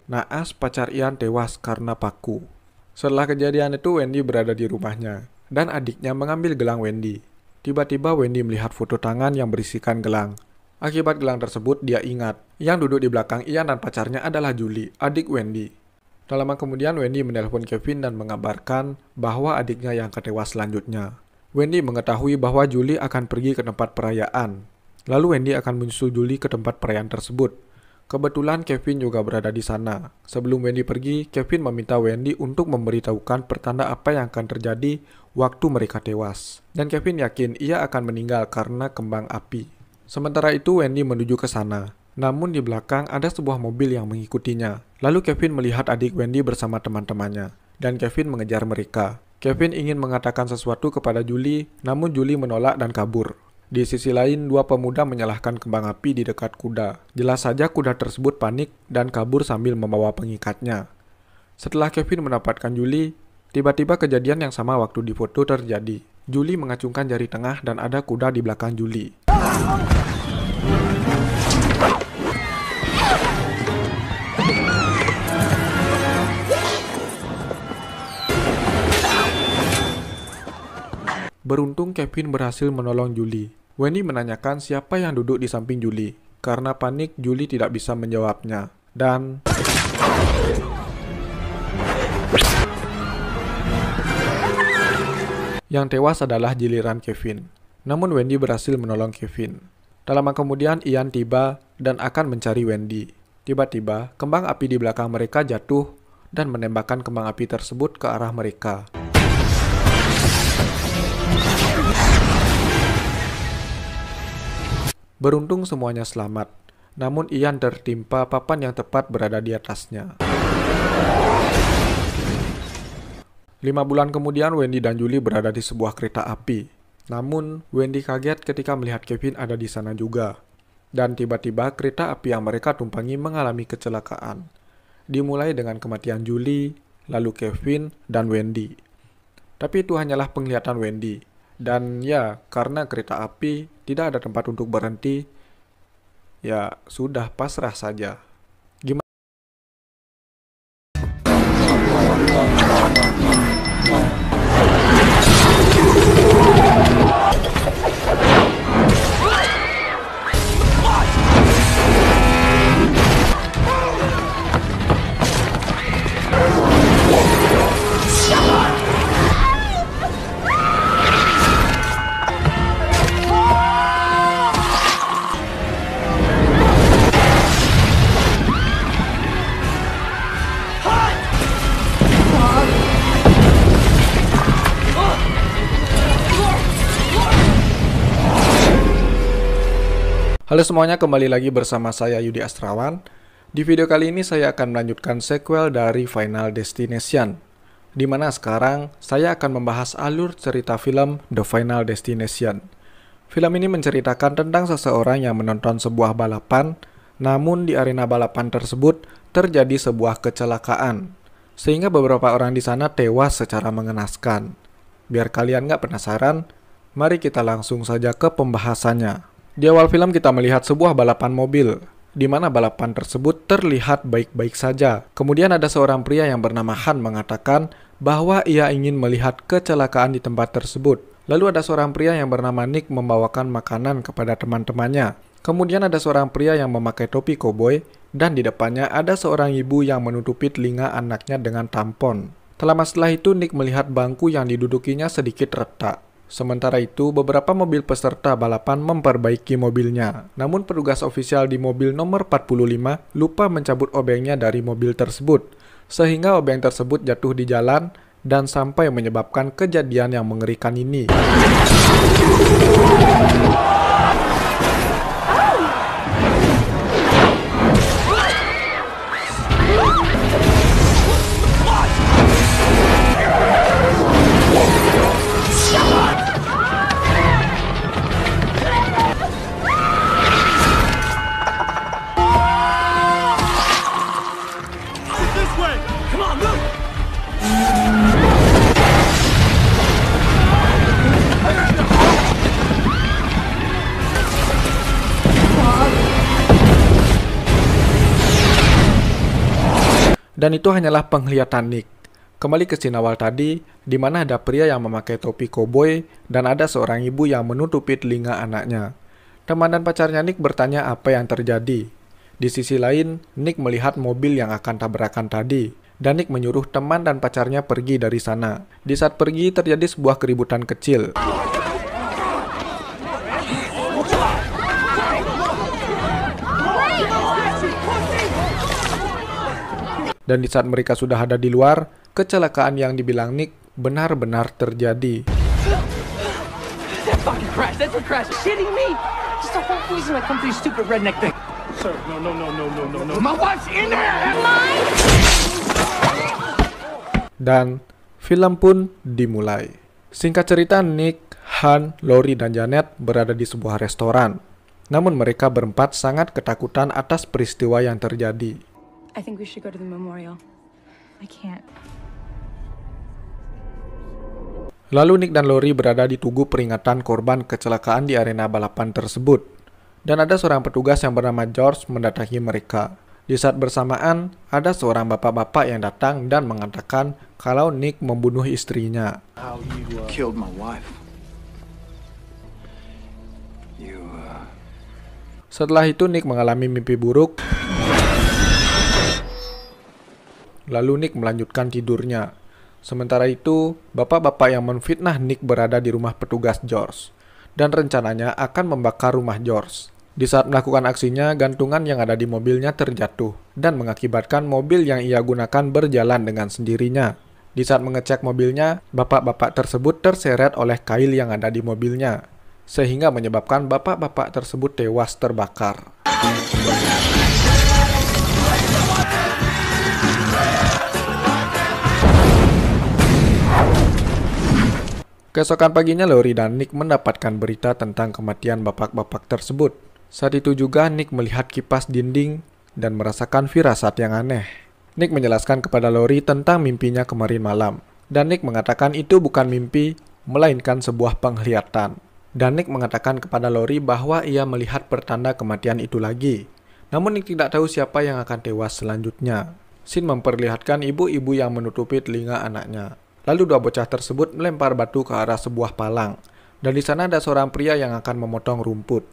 Naas, pacar Ian tewas karena paku. Setelah kejadian itu, Wendy berada di rumahnya, dan adiknya mengambil gelang Wendy. Tiba-tiba Wendy melihat foto tangan yang berisikan gelang. Akibat gelang tersebut, dia ingat yang duduk di belakang Ian dan pacarnya adalah Julie, adik Wendy. Tak lama kemudian, Wendy menelpon Kevin dan mengabarkan bahwa adiknya yang tewas selanjutnya. Wendy mengetahui bahwa Julie akan pergi ke tempat perayaan. Lalu Wendy akan menyusul Julie ke tempat perayaan tersebut. Kebetulan Kevin juga berada di sana. Sebelum Wendy pergi, Kevin meminta Wendy untuk memberitahukan pertanda apa yang akan terjadi waktu mereka tewas. Dan Kevin yakin ia akan meninggal karena kembang api. Sementara itu Wendy menuju ke sana. Namun di belakang ada sebuah mobil yang mengikutinya. Lalu Kevin melihat adik Wendy bersama teman-temannya. Dan Kevin mengejar mereka. Kevin ingin mengatakan sesuatu kepada Julie, namun Julie menolak dan kabur. Di sisi lain, dua pemuda menyalakan kembang api di dekat kuda. Jelas saja kuda tersebut panik dan kabur sambil membawa pengikatnya. Setelah Kevin mendapatkan Julie, tiba-tiba kejadian yang sama waktu di foto terjadi. Julie mengacungkan jari tengah dan ada kuda di belakang Julie. Beruntung Kevin berhasil menolong Julie. Wendy menanyakan siapa yang duduk di samping Julie. Karena panik, Julie tidak bisa menjawabnya. Dan yang tewas adalah giliran Kevin. Namun Wendy berhasil menolong Kevin. Tak lama kemudian Ian tiba dan akan mencari Wendy. Tiba-tiba, kembang api di belakang mereka jatuh dan menembakkan kembang api tersebut ke arah mereka. Beruntung semuanya selamat, namun Ian tertimpa papan yang tepat berada di atasnya. 5 bulan kemudian Wendy dan Julie berada di sebuah kereta api. Namun Wendy kaget ketika melihat Kevin ada di sana juga. Dan tiba-tiba kereta api yang mereka tumpangi mengalami kecelakaan. Dimulai dengan kematian Julie, lalu Kevin, dan Wendy. Tapi itu hanyalah penglihatan Wendy. Dan ya, karena kereta api tidak ada tempat untuk berhenti, ya sudah pasrah saja. Gimana? Halo semuanya, kembali lagi bersama saya Yudi Astrawan. Di video kali ini saya akan melanjutkan sequel dari Final Destination, di mana sekarang saya akan membahas alur cerita film The Final Destination. Film ini menceritakan tentang seseorang yang menonton sebuah balapan, namun di arena balapan tersebut terjadi sebuah kecelakaan, sehingga beberapa orang di sana tewas secara mengenaskan. Biar kalian nggak penasaran, mari kita langsung saja ke pembahasannya. Di awal film kita melihat sebuah balapan mobil, di mana balapan tersebut terlihat baik-baik saja. Kemudian ada seorang pria yang bernama Han mengatakan bahwa ia ingin melihat kecelakaan di tempat tersebut. Lalu ada seorang pria yang bernama Nick membawakan makanan kepada teman-temannya. Kemudian ada seorang pria yang memakai topi koboi, dan di depannya ada seorang ibu yang menutupi telinga anaknya dengan tampon. Tak lama setelah itu Nick melihat bangku yang didudukinya sedikit retak. Sementara itu, beberapa mobil peserta balapan memperbaiki mobilnya. Namun petugas ofisial di mobil nomor 45 lupa mencabut obengnya dari mobil tersebut, sehingga obeng tersebut jatuh di jalan dan sampai menyebabkan kejadian yang mengerikan ini. Dan itu hanyalah penglihatan Nick. Kembali ke scene awal tadi, di mana ada pria yang memakai topi koboi dan ada seorang ibu yang menutupi telinga anaknya. Teman dan pacarnya Nick bertanya apa yang terjadi. Di sisi lain, Nick melihat mobil yang akan tabrakan tadi, dan Nick menyuruh teman dan pacarnya pergi dari sana. Di saat pergi, terjadi sebuah keributan kecil. Dan di saat mereka sudah ada di luar, kecelakaan yang dibilang Nick benar-benar terjadi. That fucking crash! That's a crash! Shitting me! Just the whole reason I come to this stupid redneck thing. Sir, no. My wife's in there! Dan film pun dimulai. Singkat cerita, Nick, Han, Lori, dan Janet berada di sebuah restoran. Namun mereka berempat sangat ketakutan atas peristiwa yang terjadi. I think we should go to the memorial. I can't. Lalu Nick dan Lori berada di tugu peringatan korban kecelakaan di arena balapan tersebut. Dan ada seorang petugas yang bernama George mendatangi mereka. Di saat bersamaan, ada seorang bapak-bapak yang datang dan mengatakan kalau Nick membunuh istrinya. You killed my wife. Setelah itu Nick mengalami mimpi buruk. Lalu Nick melanjutkan tidurnya. Sementara itu, bapak-bapak yang menfitnah Nick berada di rumah petugas George, dan rencananya akan membakar rumah George. Di saat melakukan aksinya, gantungan yang ada di mobilnya terjatuh, dan mengakibatkan mobil yang ia gunakan berjalan dengan sendirinya. Di saat mengecek mobilnya, bapak-bapak tersebut terseret oleh kail yang ada di mobilnya, sehingga menyebabkan bapak-bapak tersebut tewas terbakar. Keesokan paginya, Lori dan Nick mendapatkan berita tentang kematian bapak-bapak tersebut. Saat itu juga Nick melihat kipas dinding dan merasakan firasat yang aneh. Nick menjelaskan kepada Lori tentang mimpinya kemarin malam. Dan Nick mengatakan itu bukan mimpi, melainkan sebuah penglihatan. Dan Nick mengatakan kepada Lori bahwa ia melihat pertanda kematian itu lagi. Namun Nick tidak tahu siapa yang akan tewas selanjutnya. Scene memperlihatkan ibu-ibu yang menutupi telinga anaknya. Lalu dua bocah tersebut melempar batu ke arah sebuah palang. Dan di sana ada seorang pria yang akan memotong rumput.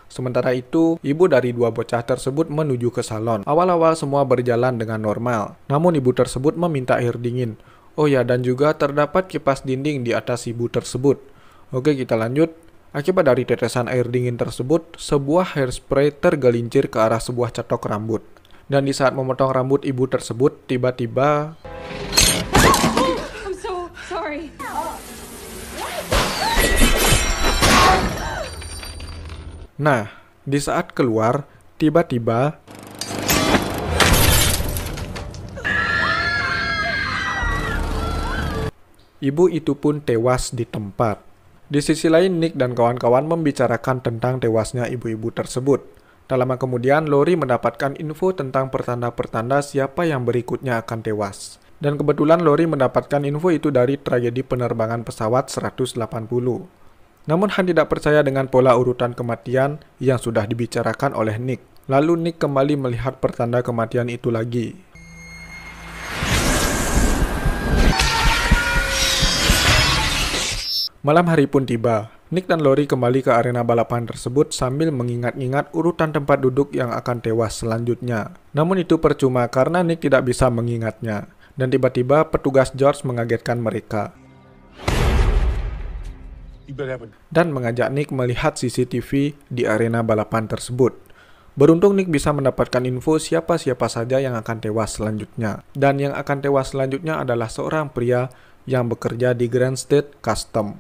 Sementara itu, ibu dari dua bocah tersebut menuju ke salon. Awal-awal semua berjalan dengan normal. Namun ibu tersebut meminta air dingin. Oh ya, dan juga terdapat kipas dinding di atas ibu tersebut. Oke, kita lanjut. Akibat dari tetesan air dingin tersebut, sebuah hairspray tergelincir ke arah sebuah catok rambut. Dan di saat memotong rambut ibu tersebut, tiba-tiba... Sorry. Nah, di saat keluar, tiba-tiba ibu itu pun tewas di tempat. Di sisi lain, Nick dan kawan-kawan membicarakan tentang tewasnya ibu-ibu tersebut. Tak lama kemudian, Lori mendapatkan info tentang pertanda-pertanda siapa yang berikutnya akan tewas. Dan kebetulan Lori mendapatkan info itu dari tragedi penerbangan pesawat 180. Namun Han tidak percaya dengan pola urutan kematian yang sudah dibicarakan oleh Nick. Lalu Nick kembali melihat pertanda kematian itu lagi. Malam hari pun tiba. Nick dan Lori kembali ke arena balapan tersebut sambil mengingat-ingat urutan tempat duduk yang akan tewas selanjutnya. Namun itu percuma karena Nick tidak bisa mengingatnya. Dan tiba-tiba petugas George mengagetkan mereka. Dan mengajak Nick melihat CCTV di arena balapan tersebut. Beruntung Nick bisa mendapatkan info siapa-siapa saja yang akan tewas selanjutnya. Dan yang akan tewas selanjutnya adalah seorang pria yang bekerja di Grand State Custom.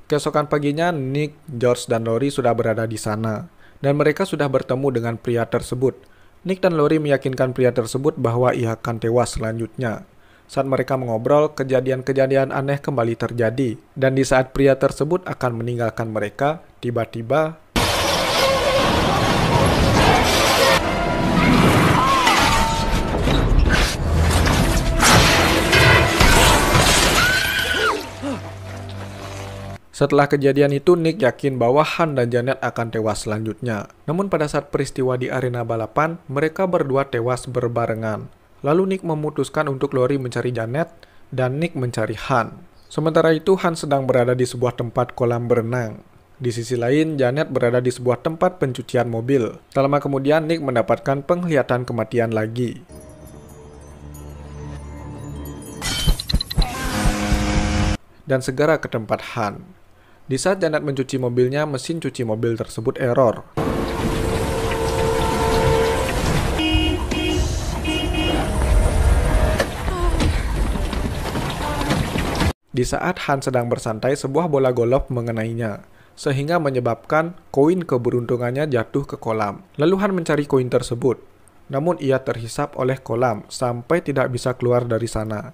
Keesokan paginya, Nick, George, dan Lori sudah berada di sana. Dan mereka sudah bertemu dengan pria tersebut. Nick dan Lori meyakinkan pria tersebut bahwa ia akan tewas selanjutnya. Saat mereka mengobrol, kejadian-kejadian aneh kembali terjadi. Dan di saat pria tersebut akan meninggalkan mereka, tiba-tiba setelah kejadian itu, Nick yakin bahwa Han dan Janet akan tewas selanjutnya. Namun pada saat peristiwa di arena balapan, mereka berdua tewas berbarengan. Lalu Nick memutuskan untuk Lori mencari Janet, dan Nick mencari Han. Sementara itu, Han sedang berada di sebuah tempat kolam berenang. Di sisi lain, Janet berada di sebuah tempat pencucian mobil. Tak lama kemudian, Nick mendapatkan penglihatan kematian lagi. Dan segera ke tempat Han. Di saat Janet mencuci mobilnya, mesin cuci mobil tersebut error. Di saat Han sedang bersantai, sebuah bola golf mengenainya, sehingga menyebabkan koin keberuntungannya jatuh ke kolam. Lalu Han mencari koin tersebut, namun ia terhisap oleh kolam sampai tidak bisa keluar dari sana.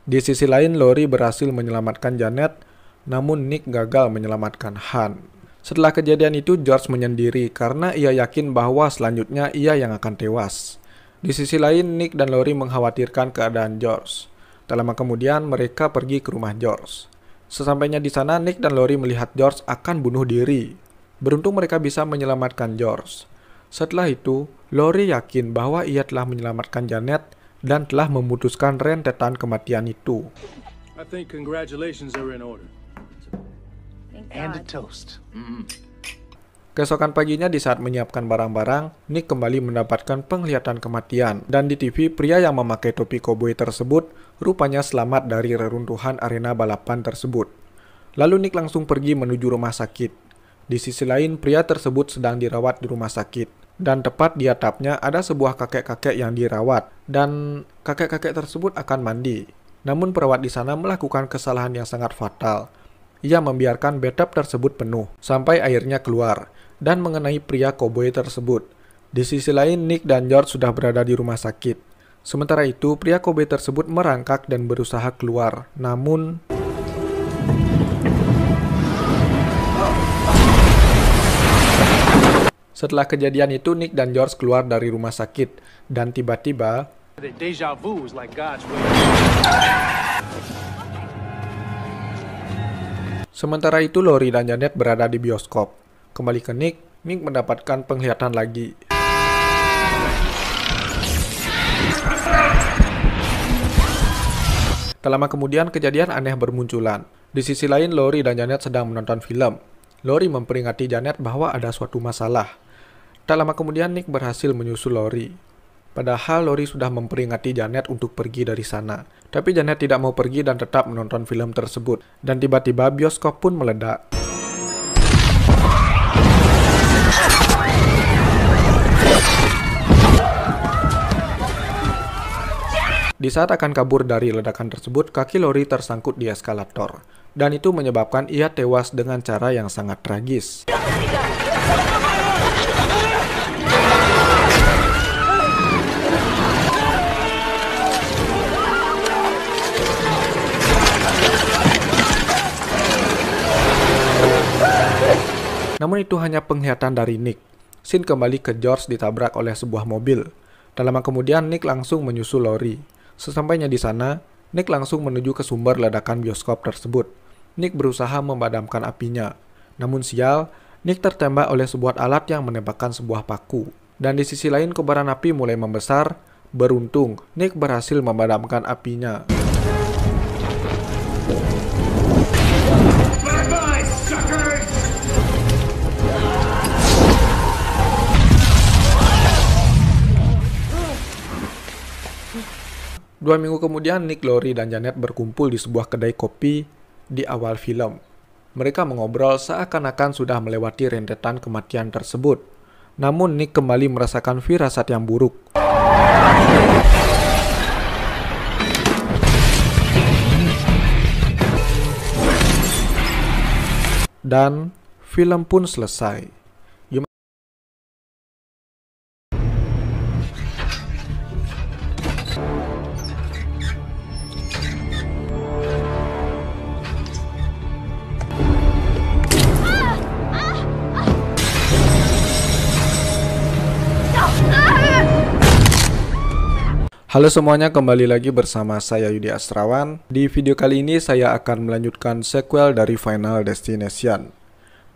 Di sisi lain, Lori berhasil menyelamatkan Janet, namun Nick gagal menyelamatkan Han. Setelah kejadian itu, George menyendiri karena ia yakin bahwa selanjutnya ia yang akan tewas. Di sisi lain, Nick dan Lori mengkhawatirkan keadaan George. Tak lama kemudian, mereka pergi ke rumah George. Sesampainya di sana, Nick dan Lori melihat George akan bunuh diri. Beruntung mereka bisa menyelamatkan George. Setelah itu, Lori yakin bahwa ia telah menyelamatkan Janet dan telah memutuskan rentetan kematian itu. I think congratulations are in order. And a toast. Keesokan paginya di saat menyiapkan barang-barang, Nick kembali mendapatkan penglihatan kematian. Dan di TV, pria yang memakai topi koboi tersebut rupanya selamat dari reruntuhan arena balapan tersebut. Lalu Nick langsung pergi menuju rumah sakit. Di sisi lain, pria tersebut sedang dirawat di rumah sakit. Dan tepat di atapnya ada sebuah kakek-kakek yang dirawat. Dan kakek-kakek tersebut akan mandi. Namun perawat di sana melakukan kesalahan yang sangat fatal. Ia membiarkan bathtub tersebut penuh sampai airnya keluar dan mengenai pria koboi tersebut. Di sisi lain, Nick dan George sudah berada di rumah sakit. Sementara itu, pria koboi tersebut merangkak dan berusaha keluar. Namun setelah kejadian itu, Nick dan George keluar dari rumah sakit dan tiba-tiba Deja vu is like God's way. sementara itu Lori dan Janet berada di bioskop. Kembali ke Nick mendapatkan penglihatan lagi. Tak lama kemudian kejadian aneh bermunculan. Di sisi lain, Lori dan Janet sedang menonton film. Lori memperingati Janet bahwa ada suatu masalah. Tak lama kemudian Nick berhasil menyusul Lori. Padahal Lori sudah memperingati Janet untuk pergi dari sana. Tapi Janet tidak mau pergi dan tetap menonton film tersebut. Dan tiba-tiba bioskop pun meledak. Di saat akan kabur dari ledakan tersebut, kaki Lori tersangkut di eskalator. Dan itu menyebabkan ia tewas dengan cara yang sangat tragis. Namun itu hanya penglihatan dari Nick. Scene kembali ke George ditabrak oleh sebuah mobil. Tak lama kemudian Nick langsung menyusul Lori. Sesampainya di sana, Nick langsung menuju ke sumber ledakan bioskop tersebut. Nick berusaha memadamkan apinya. Namun sial, Nick tertembak oleh sebuah alat yang menembakkan sebuah paku. Dan di sisi lain kobaran api mulai membesar. Beruntung, Nick berhasil memadamkan apinya. Dua minggu kemudian, Nick, Lori, dan Janet berkumpul di sebuah kedai kopi di awal film. Mereka mengobrol seakan-akan sudah melewati rentetan kematian tersebut. Namun Nick kembali merasakan firasat yang buruk. Dan film pun selesai. Halo semuanya, kembali lagi bersama saya Yudi Astrawan. Di video kali ini saya akan melanjutkan sequel dari Final Destination.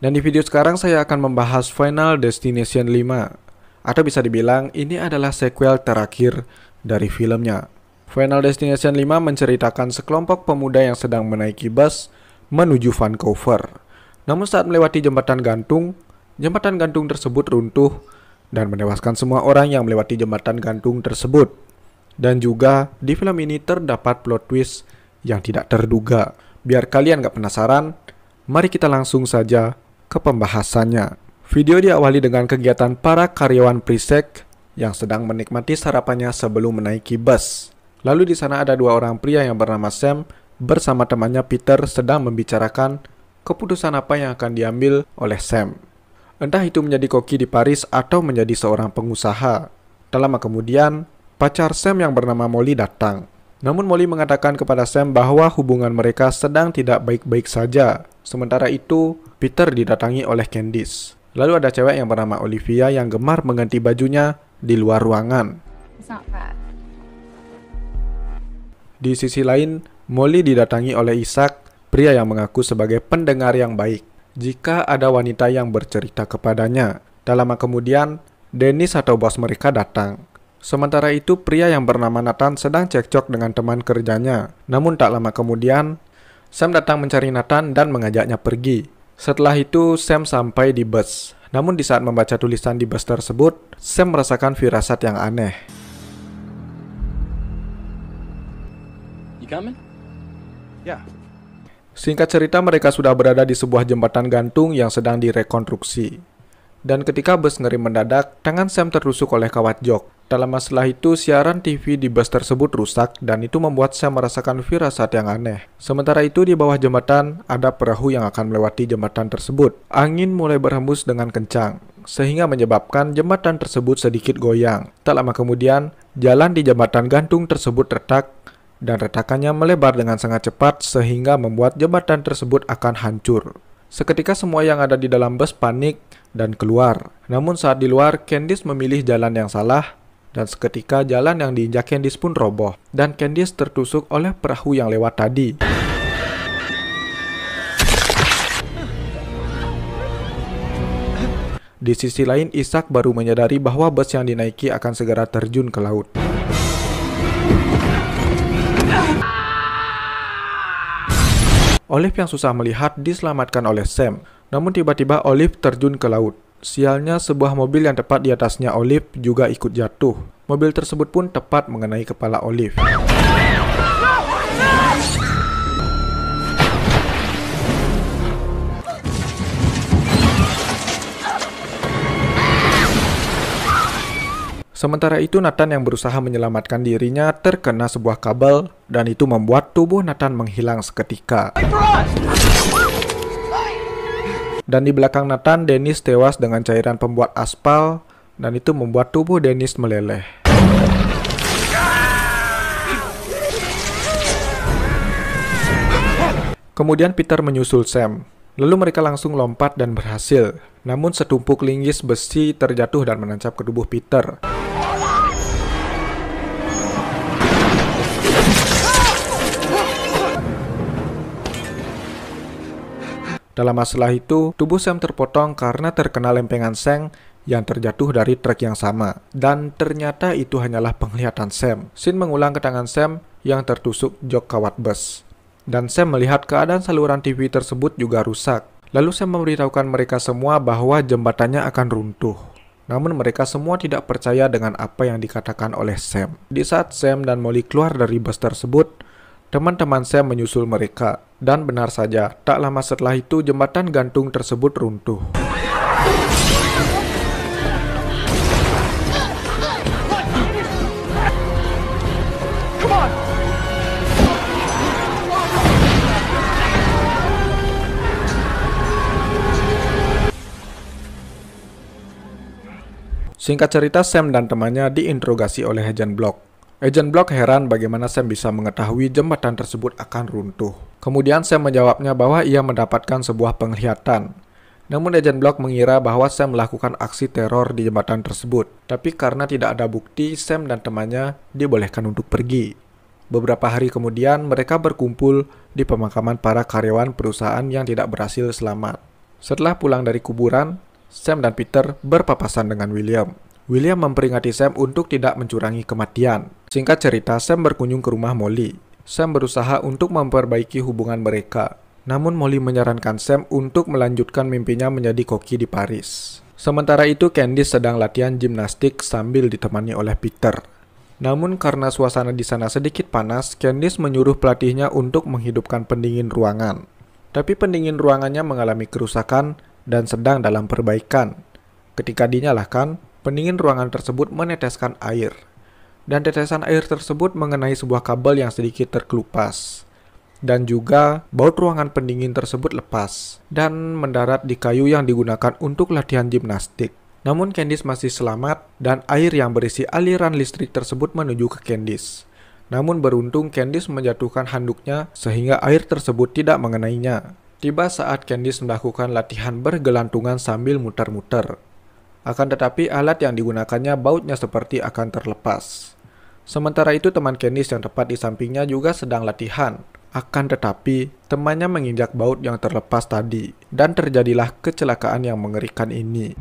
Dan di video sekarang saya akan membahas Final Destination 5. Atau bisa dibilang ini adalah sequel terakhir dari filmnya. Final Destination 5 menceritakan sekelompok pemuda yang sedang menaiki bus menuju Vancouver. Namun saat melewati jembatan gantung tersebut runtuh dan menewaskan semua orang yang melewati jembatan gantung tersebut. Dan juga di film ini terdapat plot twist yang tidak terduga. Biar kalian gak penasaran, mari kita langsung saja ke pembahasannya. Video diawali dengan kegiatan para karyawan Presec yang sedang menikmati sarapannya sebelum menaiki bus. Lalu di sana ada dua orang pria yang bernama Sam bersama temannya Peter sedang membicarakan keputusan apa yang akan diambil oleh Sam. Entah itu menjadi koki di Paris atau menjadi seorang pengusaha. Tak lama kemudian, pacar Sam yang bernama Molly datang. Namun Molly mengatakan kepada Sam bahwa hubungan mereka sedang tidak baik-baik saja. Sementara itu, Peter didatangi oleh Candice. Lalu ada cewek yang bernama Olivia yang gemar mengganti bajunya di luar ruangan. Di sisi lain, Molly didatangi oleh Isaac, pria yang mengaku sebagai pendengar yang baik jika ada wanita yang bercerita kepadanya. Tak lama kemudian, Dennis atau bos mereka datang. Sementara itu, pria yang bernama Nathan sedang cekcok dengan teman kerjanya. Namun tak lama kemudian, Sam datang mencari Nathan dan mengajaknya pergi. Setelah itu, Sam sampai di bus. Namun di saat membaca tulisan di bus tersebut, Sam merasakan firasat yang aneh. You coming? Yeah. Singkat cerita, mereka sudah berada di sebuah jembatan gantung yang sedang direkonstruksi. Dan ketika bus ngerim mendadak, tangan Sam tertusuk oleh kawat jok. Tak lama setelah itu, siaran TV di bus tersebut rusak dan itu membuat Sam merasakan firasat yang aneh. Sementara itu, di bawah jembatan ada perahu yang akan melewati jembatan tersebut. Angin mulai berhembus dengan kencang, sehingga menyebabkan jembatan tersebut sedikit goyang. Tak lama kemudian, jalan di jembatan gantung tersebut retak dan retakannya melebar dengan sangat cepat sehingga membuat jembatan tersebut akan hancur. Seketika semua yang ada di dalam bus panik dan keluar. Namun saat di luar, Candice memilih jalan yang salah. Dan seketika jalan yang diinjak Candice pun roboh. Dan Candice tertusuk oleh perahu yang lewat tadi. Di sisi lain, Isaac baru menyadari bahwa bus yang dinaiki akan segera terjun ke laut. Olive yang susah melihat diselamatkan oleh Sam. Namun tiba-tiba Olive terjun ke laut. Sialnya, sebuah mobil yang tepat di atasnya Olive juga ikut jatuh. Mobil tersebut pun tepat mengenai kepala Olive. Sementara itu Nathan yang berusaha menyelamatkan dirinya terkena sebuah kabel dan itu membuat tubuh Nathan menghilang seketika. Dan di belakang Nathan, Dennis tewas dengan cairan pembuat aspal dan itu membuat tubuh Dennis meleleh. Kemudian Peter menyusul Sam. Lalu mereka langsung lompat dan berhasil. Namun setumpuk linggis besi terjatuh dan menancap ke tubuh Peter. Dalam masalah itu, tubuh Sam terpotong karena terkena lempengan seng yang terjatuh dari truk yang sama. Dan ternyata itu hanyalah penglihatan Sam. Sin mengulang ke tangan Sam yang tertusuk jok kawat bus. Dan Sam melihat keadaan saluran TV tersebut juga rusak. Lalu Sam memberitahukan mereka semua bahwa jembatannya akan runtuh. Namun mereka semua tidak percaya dengan apa yang dikatakan oleh Sam. Di saat Sam dan Molly keluar dari bus tersebut, teman-teman Sam menyusul mereka. Dan benar saja, tak lama setelah itu jembatan gantung tersebut runtuh. Singkat cerita, Sam dan temannya diinterogasi oleh Agent Block. Agent Block heran bagaimana Sam bisa mengetahui jembatan tersebut akan runtuh. Kemudian Sam menjawabnya bahwa ia mendapatkan sebuah penglihatan. Namun Agent Block mengira bahwa Sam melakukan aksi teror di jembatan tersebut. Tapi karena tidak ada bukti, Sam dan temannya dibolehkan untuk pergi. Beberapa hari kemudian mereka berkumpul di pemakaman para karyawan perusahaan yang tidak berhasil selamat. Setelah pulang dari kuburan, Sam dan Peter berpapasan dengan William. William memperingati Sam untuk tidak mencurangi kematian. Singkat cerita, Sam berkunjung ke rumah Molly. Sam berusaha untuk memperbaiki hubungan mereka. Namun Molly menyarankan Sam untuk melanjutkan mimpinya menjadi koki di Paris. Sementara itu Candice sedang latihan gimnastik sambil ditemani oleh Peter. Namun karena suasana di sana sedikit panas, Candice menyuruh pelatihnya untuk menghidupkan pendingin ruangan. Tapi pendingin ruangannya mengalami kerusakan dan sedang dalam perbaikan. Ketika dinyalakan, pendingin ruangan tersebut meneteskan air. Dan tetesan air tersebut mengenai sebuah kabel yang sedikit terkelupas. Dan juga baut ruangan pendingin tersebut lepas dan mendarat di kayu yang digunakan untuk latihan gimnastik. Namun Candice masih selamat dan air yang berisi aliran listrik tersebut menuju ke Candice. Namun beruntung Candice menjatuhkan handuknya sehingga air tersebut tidak mengenainya. Tiba saat Candice melakukan latihan bergelantungan sambil muter-muter. Akan tetapi alat yang digunakannya bautnya seperti akan terlepas. Sementara itu teman Candice yang tepat di sampingnya juga sedang latihan. Akan tetapi temannya menginjak baut yang terlepas tadi. Dan terjadilah kecelakaan yang mengerikan ini.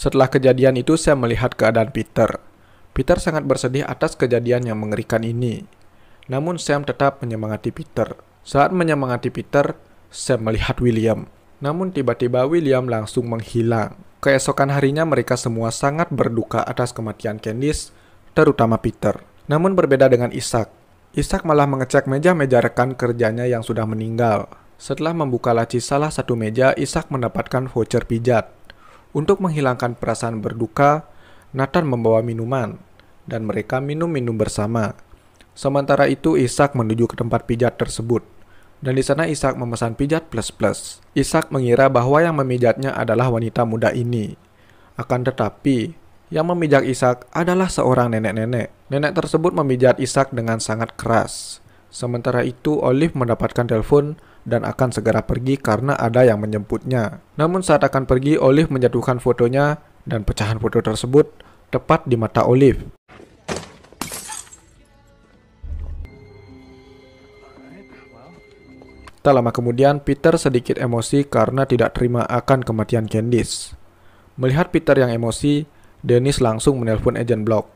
Setelah kejadian itu, saya melihat keadaan Peter. Peter sangat bersedih atas kejadian yang mengerikan ini. Namun Sam tetap menyemangati Peter. Saat menyemangati Peter, Sam melihat William. Namun tiba-tiba William langsung menghilang. Keesokan harinya mereka semua sangat berduka atas kematian Candice, terutama Peter. Namun berbeda dengan Isaac. Isaac malah mengecek meja-meja rekan kerjanya yang sudah meninggal. Setelah membuka laci salah satu meja, Isaac mendapatkan voucher pijat. Untuk menghilangkan perasaan berduka, Nathan membawa minuman, dan mereka minum-minum bersama. Sementara itu, Isaac menuju ke tempat pijat tersebut, dan di sana Isaac memesan pijat plus-plus. Isaac mengira bahwa yang memijatnya adalah wanita muda ini. Akan tetapi, yang memijat Isaac adalah seorang nenek-nenek. Nenek tersebut memijat Isaac dengan sangat keras. Sementara itu, Olive mendapatkan telepon dan akan segera pergi karena ada yang menjemputnya. Namun saat akan pergi, Olive menjatuhkan fotonya dan pecahan foto tersebut tepat di mata Olive. Tak lama kemudian, Peter sedikit emosi karena tidak terima akan kematian Candice. Melihat Peter yang emosi, Dennis langsung menelpon Agent Block.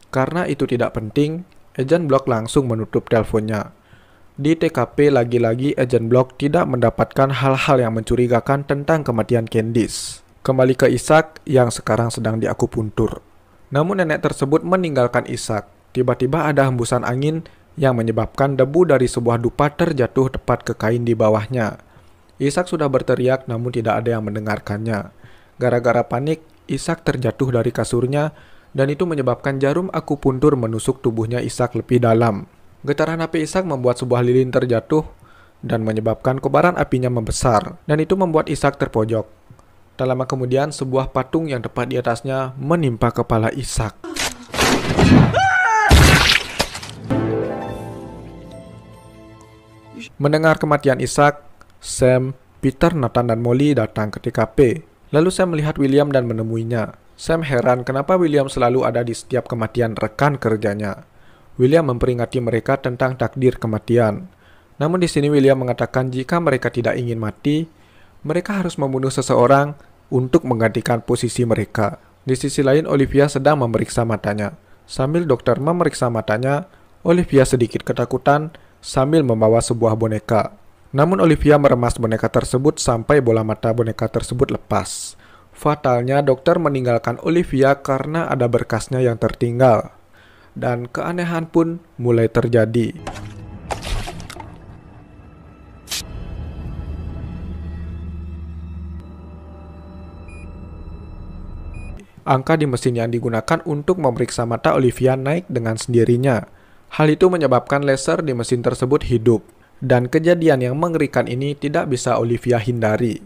Karena itu tidak penting, Agent Block langsung menutup teleponnya. Di TKP lagi-lagi Agent Block tidak mendapatkan hal-hal yang mencurigakan tentang kematian Candice. Kembali ke Isaac yang sekarang sedang diakupuntur. Namun nenek tersebut meninggalkan Isaac. Tiba-tiba ada hembusan angin yang menyebabkan debu dari sebuah dupa terjatuh tepat ke kain di bawahnya. Isaac sudah berteriak namun tidak ada yang mendengarkannya. Gara-gara panik, Isaac terjatuh dari kasurnya dan itu menyebabkan jarum akupuntur menusuk tubuhnya Isaac lebih dalam. Getaran api Isaac membuat sebuah lilin terjatuh dan menyebabkan kobaran apinya membesar dan itu membuat Isaac terpojok. Tak lama kemudian sebuah patung yang tepat di atasnya menimpa kepala Isaac. Mendengar kematian Isaac, Sam, Peter, Nathan, dan Molly datang ke TKP. Lalu Sam melihat William dan menemuinya. Sam heran kenapa William selalu ada di setiap kematian rekan kerjanya. William memperingati mereka tentang takdir kematian. Namun di sini William mengatakan jika mereka tidak ingin mati, mereka harus membunuh seseorang untuk menggantikan posisi mereka. Di sisi lain, Olivia sedang memeriksa matanya. Sambil dokter memeriksa matanya, Olivia sedikit ketakutan sambil membawa sebuah boneka. Namun Olivia meremas boneka tersebut sampai bola mata boneka tersebut lepas. Fatalnya dokter meninggalkan Olivia karena ada berkasnya yang tertinggal. Dan keanehan pun mulai terjadi. Angka di mesin yang digunakan untuk memeriksa mata Olivia naik dengan sendirinya. Hal itu menyebabkan laser di mesin tersebut hidup, dan kejadian yang mengerikan ini tidak bisa Olivia hindari.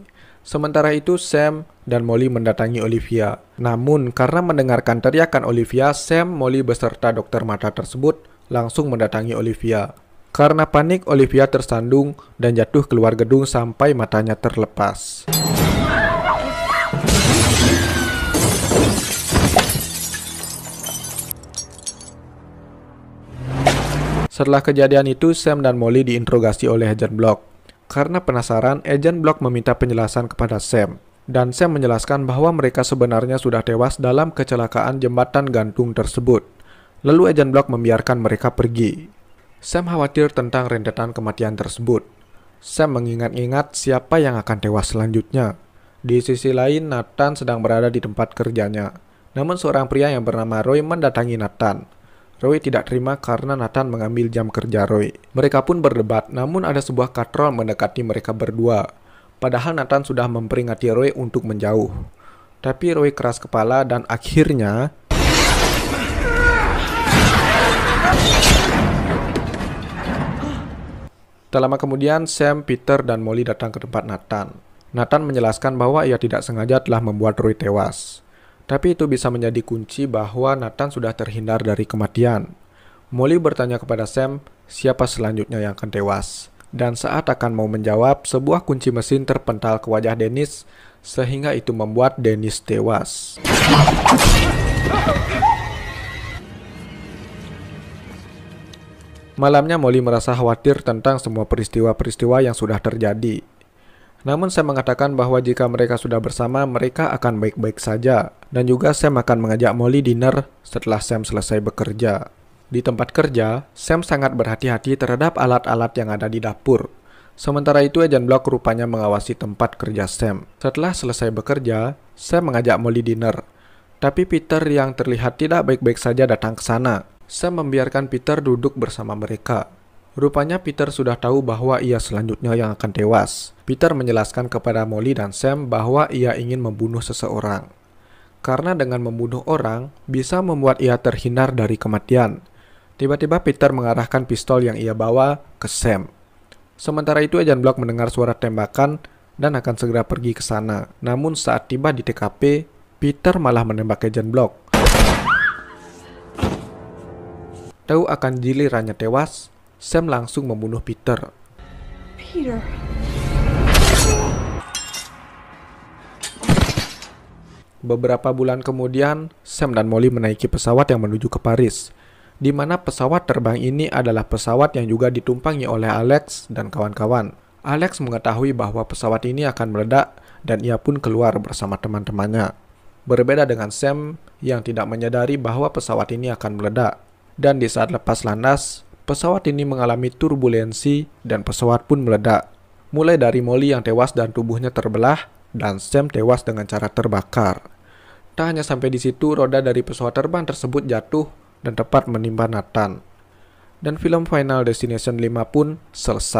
Sementara itu, Sam dan Molly mendatangi Olivia. Namun, karena mendengarkan teriakan Olivia, Sam, Molly beserta dokter mata tersebut langsung mendatangi Olivia. Karena panik, Olivia tersandung dan jatuh keluar gedung sampai matanya terlepas. Setelah kejadian itu, Sam dan Molly diinterogasi oleh Agent Block. Karena penasaran, Agent Block meminta penjelasan kepada Sam. Dan Sam menjelaskan bahwa mereka sebenarnya sudah tewas dalam kecelakaan jembatan gantung tersebut. Lalu Agent Block membiarkan mereka pergi. Sam khawatir tentang rentetan kematian tersebut. Sam mengingat-ingat siapa yang akan tewas selanjutnya. Di sisi lain, Nathan sedang berada di tempat kerjanya. Namun seorang pria yang bernama Roy mendatangi Nathan. Roy tidak terima karena Nathan mengambil jam kerja Roy. Mereka pun berdebat, namun ada sebuah katrol mendekati mereka berdua. Padahal Nathan sudah memperingati Roy untuk menjauh. Tapi Roy keras kepala dan akhirnya... Tak lama kemudian, Sam, Peter, dan Molly datang ke tempat Nathan. Nathan menjelaskan bahwa ia tidak sengaja telah membuat Roy tewas. Tapi itu bisa menjadi kunci bahwa Nathan sudah terhindar dari kematian. Molly bertanya kepada Sam siapa selanjutnya yang akan tewas. Dan saat akan mau menjawab, sebuah kunci mesin terpental ke wajah Dennis sehingga itu membuat Dennis tewas. Malamnya Molly merasa khawatir tentang semua peristiwa-peristiwa yang sudah terjadi. Namun Sam mengatakan bahwa jika mereka sudah bersama, mereka akan baik-baik saja. Dan juga Sam akan mengajak Molly dinner setelah Sam selesai bekerja. Di tempat kerja, Sam sangat berhati-hati terhadap alat-alat yang ada di dapur. Sementara itu, Agent Block rupanya mengawasi tempat kerja Sam. Setelah selesai bekerja, Sam mengajak Molly dinner. Tapi Peter yang terlihat tidak baik-baik saja datang ke sana. Sam membiarkan Peter duduk bersama mereka. Rupanya Peter sudah tahu bahwa ia selanjutnya yang akan tewas. Peter menjelaskan kepada Molly dan Sam bahwa ia ingin membunuh seseorang. Karena dengan membunuh orang, bisa membuat ia terhindar dari kematian. Tiba-tiba Peter mengarahkan pistol yang ia bawa ke Sam. Sementara itu Agent Block mendengar suara tembakan dan akan segera pergi ke sana. Namun saat tiba di TKP, Peter malah menembak Agent Block. Tahu akan gilirannya tewas, Sam langsung membunuh Peter. Peter. Beberapa bulan kemudian, Sam dan Molly menaiki pesawat yang menuju ke Paris, di mana pesawat terbang ini adalah pesawat yang juga ditumpangi oleh Alex dan kawan-kawan. Alex mengetahui bahwa pesawat ini akan meledak dan ia pun keluar bersama teman-temannya. Berbeda dengan Sam yang tidak menyadari bahwa pesawat ini akan meledak. Dan di saat lepas landas, Pesawat ini mengalami turbulensi dan pesawat pun meledak. Mulai dari Molly yang tewas dan tubuhnya terbelah, dan Sam tewas dengan cara terbakar. Tak hanya sampai di situ, roda dari pesawat terbang tersebut jatuh dan tepat menimpa Nathan. Dan film Final Destination 5 pun selesai.